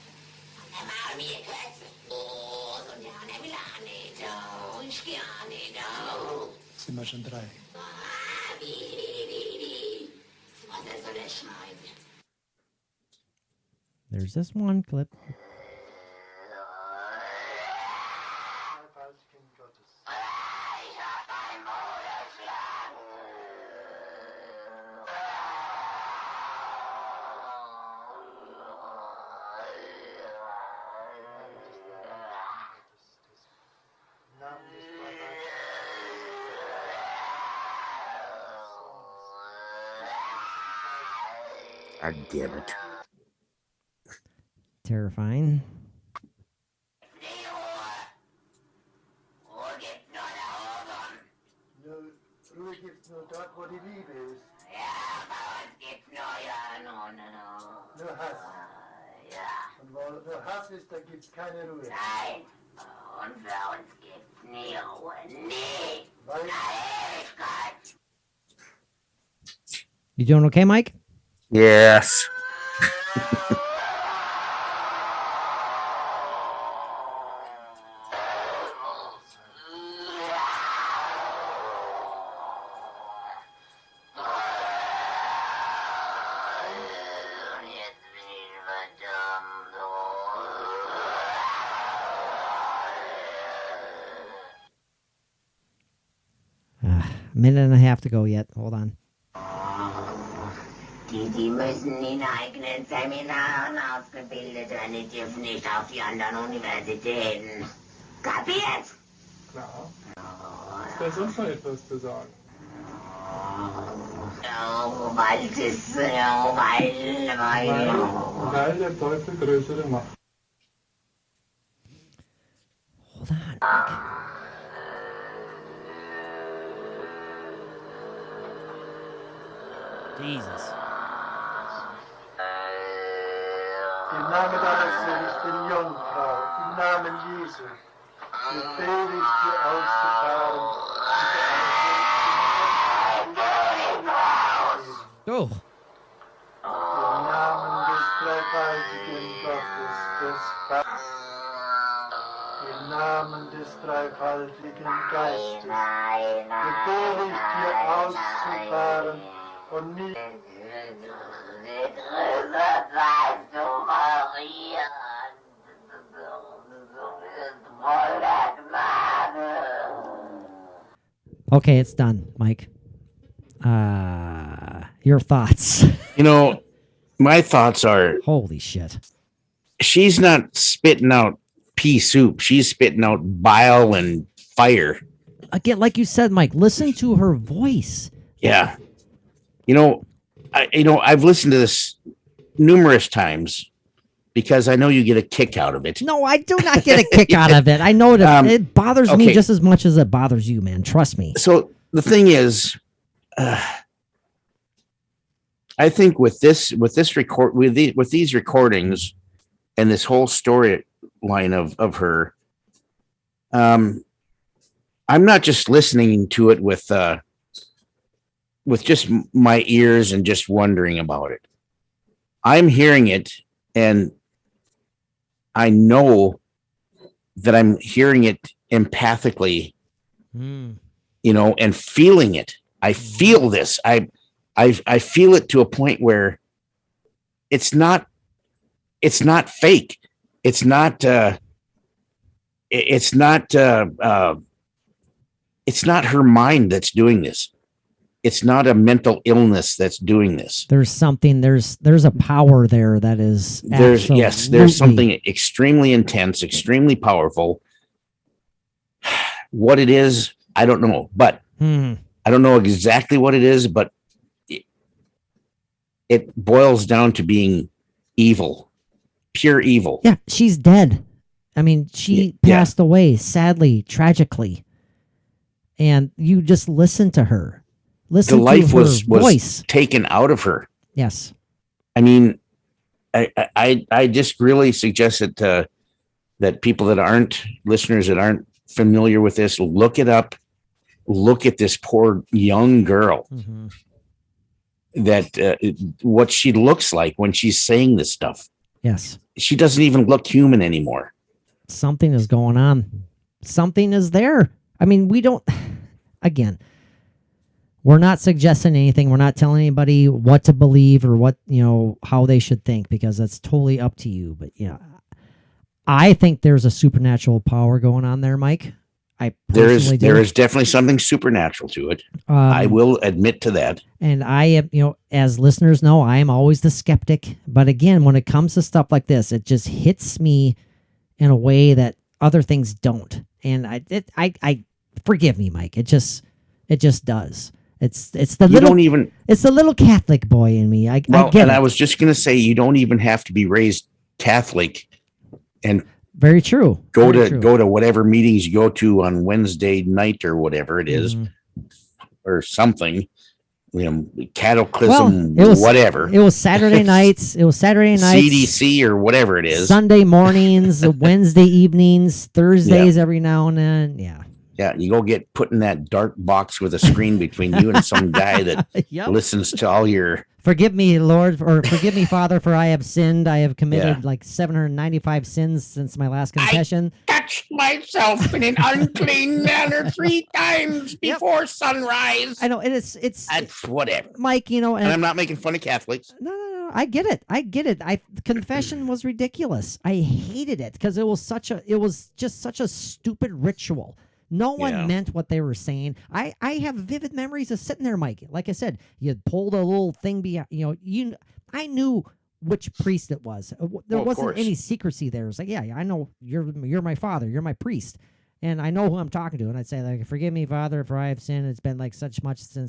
Ne var mı Jeklece? Oh, so gerne will er nicht. Oh, ich gerne nicht. Sind wir schon 3? Wie. Was soll er schreien? There's this one clip. God damn it. Terrifying. Ruhe gibt's nur dort, wo die Liebe ist. Ja, bei uns gibt's nur Nur Hass. Ja, Und wo nur Hass ist, da gibt's keine Ruhe. nein. Und für uns gibt's nie Ruhe. Nie. Weil Ewigkeit. You doing okay, Mike? Yes. Minute and a half to go yet. Hold on. Die müssen in eigenen Seminaren ausgebildet werden. Die dürfen nicht auf die anderen Universitäten. Kapiert? klar. Ist da sonst noch etwas zu sagen? Oh, weil das, weil. Weil der Teufel größere Macht. Hold on. Mike. Jesus. Im Namen deines seligen Jungfrau, im Namen Jesu, befehle ich dir auszufahren. Oh. Im Namen des dreifaltigen Gottes, des Vaters, im Namen des dreifaltigen Geistes, befehle ich dir auszufahren und nicht. Okay, it's done, Mike. Your thoughts. You know, my thoughts are Holy shit. she's not spitting out pea soup. She's spitting out bile and fire. Again, like you said, Mike, listen to her voice. Yeah. I've listened to this numerous times because I know you get a kick out of it. No, I do not get a kick out of it. I know that it bothers me okay. just as much as it bothers you, man. Trust me. So the thing is, I think with these recordings and this whole storyline of her, I'm not just listening to it with just my ears and just wondering about it. I'm hearing it, and I know that I'm hearing it empathically, and feeling it. I feel this. I feel it to a point where it's not fake. It's not her mind that's doing this. It's not a mental illness that's doing this. There's something, there's a power there that is there's something extremely intense, extremely powerful. What it is, I don't know, but I don't know exactly what it is, but it boils down to being evil, pure evil. Yeah, she's dead. I mean, she passed away, sadly, tragically. And you just listen to her. Listen the life to her was voice. Taken out of her. Yes. I mean, I just really suggest that people that aren't listeners that aren't familiar with this, look it up. Look at this poor young girl. what she looks like when she's saying this stuff. Yes. She doesn't even look human anymore. Something is going on. Something is there. I mean, we don't, again, we're not suggesting anything. We're not telling anybody what to believe or what, how they should think, because that's totally up to you. But I think there's a supernatural power going on there, Mike. There is definitely something supernatural to it. I will admit to that. And I am, as listeners know, I am always the skeptic. But again, when it comes to stuff like this, it just hits me in a way that other things don't. And I forgive me, Mike. It just does. It's the little Catholic boy in me. I get it. I was just going to say, you don't even have to be raised Catholic and very true. Go to whatever meetings you go to on Wednesday night or whatever it is, or something. Cataclysm, whatever. It was Saturday nights. CDC or whatever it is. Sunday mornings, Wednesday evenings, Thursdays every now and then. Yeah. Yeah, you go get put in that dark box with a screen between you and some guy that listens to all your... Forgive me, Lord, or forgive me, Father, for I have sinned. I have committed like 795 sins since my last confession. I touched myself in an unclean manner 3 times before sunrise. I know, and it's whatever, Mike. And I'm not making fun of Catholics. No, I get it. Confession was ridiculous. I hated it because it was just such a stupid ritual. No one meant what they were saying. I have vivid memories of sitting there, Mike. Like I said, you pulled a little thing behind. I knew which priest it was. There wasn't any secrecy there. It was like, I know you're my father. You're my priest, and I know who I'm talking to. And I'd say, like, forgive me, Father, for I have sinned. It's been like such and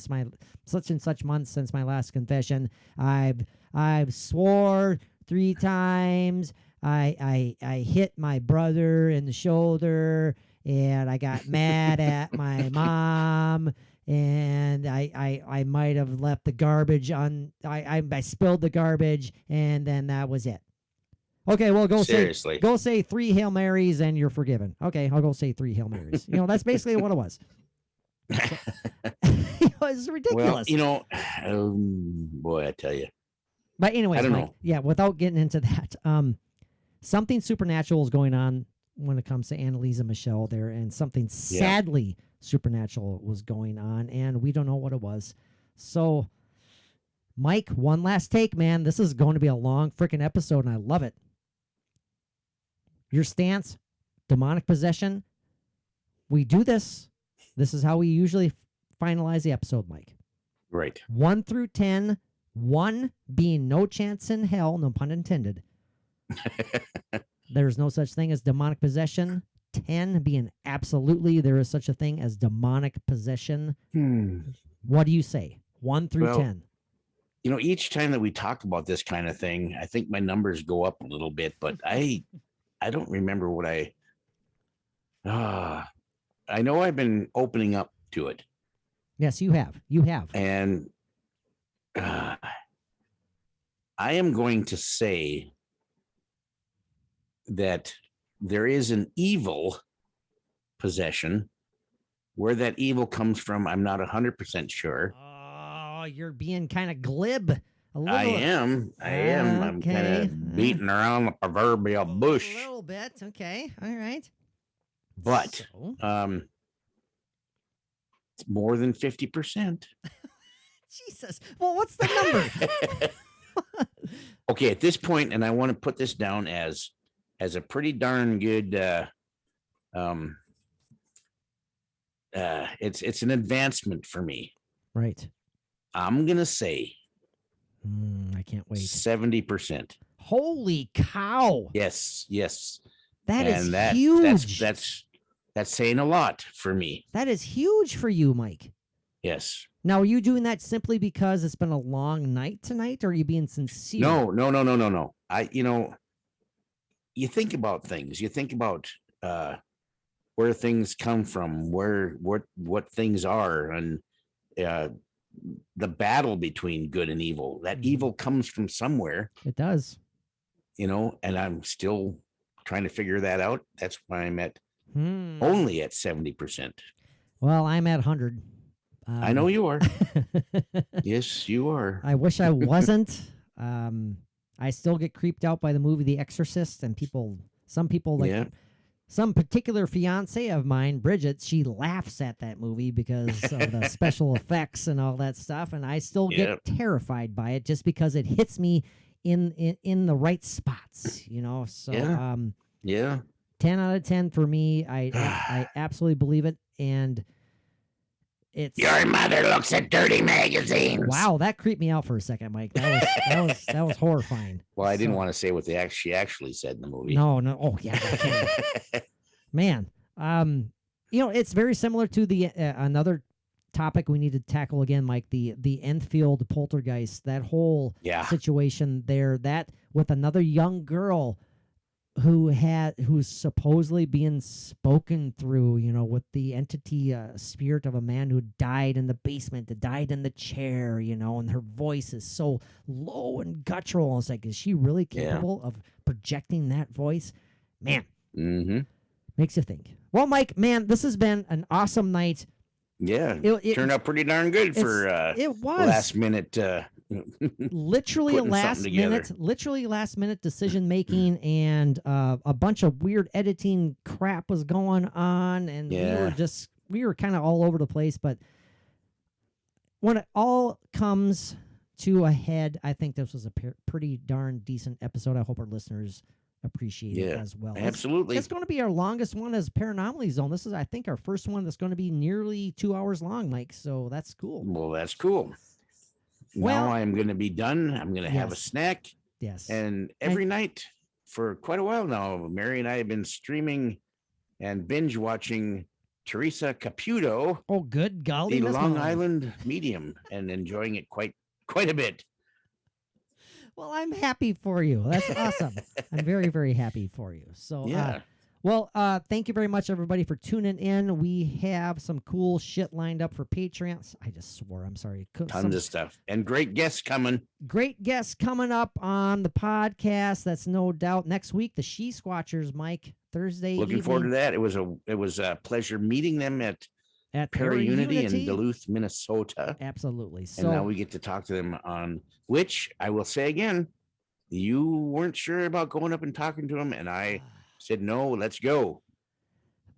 such months since my last confession. I've swore 3 times. I hit my brother in the shoulder. And I got mad at my mom, and I might have left the garbage on. I spilled the garbage, and then that was it. Okay, well, go say 3 Hail Marys, and you're forgiven. Okay, I'll go say 3 Hail Marys. That's basically what it was. It was ridiculous. Well, boy, I tell you. But anyways, I don't know. Yeah, without getting into that, something supernatural is going on when it comes to Annalisa Michelle there, and something sadly supernatural was going on, and we don't know what it was. So, Mike, one last take, man. This is going to be a long freaking episode, and I love it. Your stance, demonic possession. We do this. This is how we usually finalize the episode, Mike. Right. 1 through 10, 1 being no chance in hell, no pun intended. There's no such thing as demonic possession. 10 being absolutely there is such a thing as demonic possession. What do you say? 1 through 10. Each time that we talk about this kind of thing, I think my numbers go up a little bit, but I don't remember what I know I've been opening up to it. Yes, you have. You have. And I am going to say that there is an evil possession. Where that evil comes from, I'm not 100% sure. Oh, you're being kind of glib. I am. I'm kind of beating around the proverbial bush. A little bit. Okay. All right. But it's more than 50%. Jesus. Well, what's the number? Okay, at this point, and I want to put this down as a pretty darn good it's an advancement for me. Right. I'm gonna say I can't wait. 70%. Holy cow. Yes. That is huge. That's saying a lot for me. That is huge for you, Mike. Yes. Now, are you doing that simply because it's been a long night tonight, or are you being sincere? No. You think about things. You think about where things come from, what things are, and the battle between good and evil. That evil comes from somewhere. It does. And I'm still trying to figure that out. That's why I'm at only at 70%. Well, I'm at 100. I know you are. Yes, you are. I wish I wasn't. I still get creeped out by the movie The Exorcist, and some people like. Yeah. Some particular fiance of mine, Bridget, she laughs at that movie because of the special effects and all that stuff, and I still get terrified by it just because it hits me in the right spots, you know. So, yeah, 10 out of 10 for me. I absolutely believe it, and it's Your mother looks at dirty magazines. wow. That creeped me out for a second, Mike. That was horrifying. Well, I didn't want to say what she actually said in the movie. No. Oh yeah. Man, you know, it's very similar to the another topic we need to tackle again, Mike. The Enfield poltergeist, that whole situation there, that with another young girl who's supposedly being spoken through, you know, with the entity spirit of a man who died in the basement, that died in the chair, you know, and her voice is so low and guttural. It's like, is she really capable of projecting that voice? Man. Mm-hmm. Makes you think. Well, Mike, man, this has been an awesome night. Yeah, it turned out pretty darn good for it was last minute. Literally last minute decision making, and a bunch of weird editing crap was going on, and we were kind of all over the place. But when it all comes to a head, I think this was a pretty darn decent episode. I hope our listeners appreciate it as well. Absolutely. It's going to be our longest one as Paranormal Zone. This is, I think, our first one that's going to be nearly 2 hours long, Mike. So that's cool. Well, that's cool. Now I'm going to be done. I'm going to have a snack. Yes. And every night for quite a while now, Mary and I have been streaming and binge watching Teresa Caputo. Oh, good golly. The Long Island Medium, and enjoying it quite a bit. Well, I'm happy for you. That's awesome. I'm very, very happy for you. So, thank you very much, everybody, for tuning in. We have some cool shit lined up for Patreons. I just swore. I'm sorry. Tons of stuff. And great guests coming. Great guests coming up on the podcast. That's no doubt. Next week, the SASQUATCHers, Mike. Thursday Looking forward to that. It was a pleasure meeting them at Perry Unity in Duluth, Minnesota. Absolutely. So, and now we get to talk to them on which I will say again, you weren't sure about going up and talking to them, and I said no, let's go.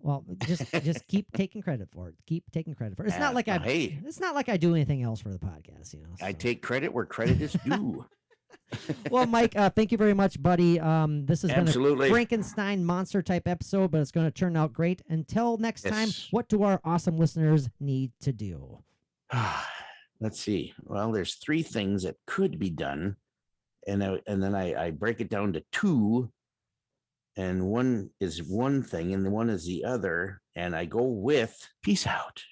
Well, just keep taking credit for it. Keep taking credit for it. It's not like it's not like I do anything else for the podcast, you know. So. I take credit where credit is due. Well, Mike, thank you very much, buddy. This has been a Frankenstein monster type episode, but it's going to turn out great. Until next time, what do our awesome listeners need to do? Let's see. Well, there's 3 things that could be done, and then I break it down to 2, and one is one thing, and the one is the other, and I go with peace out.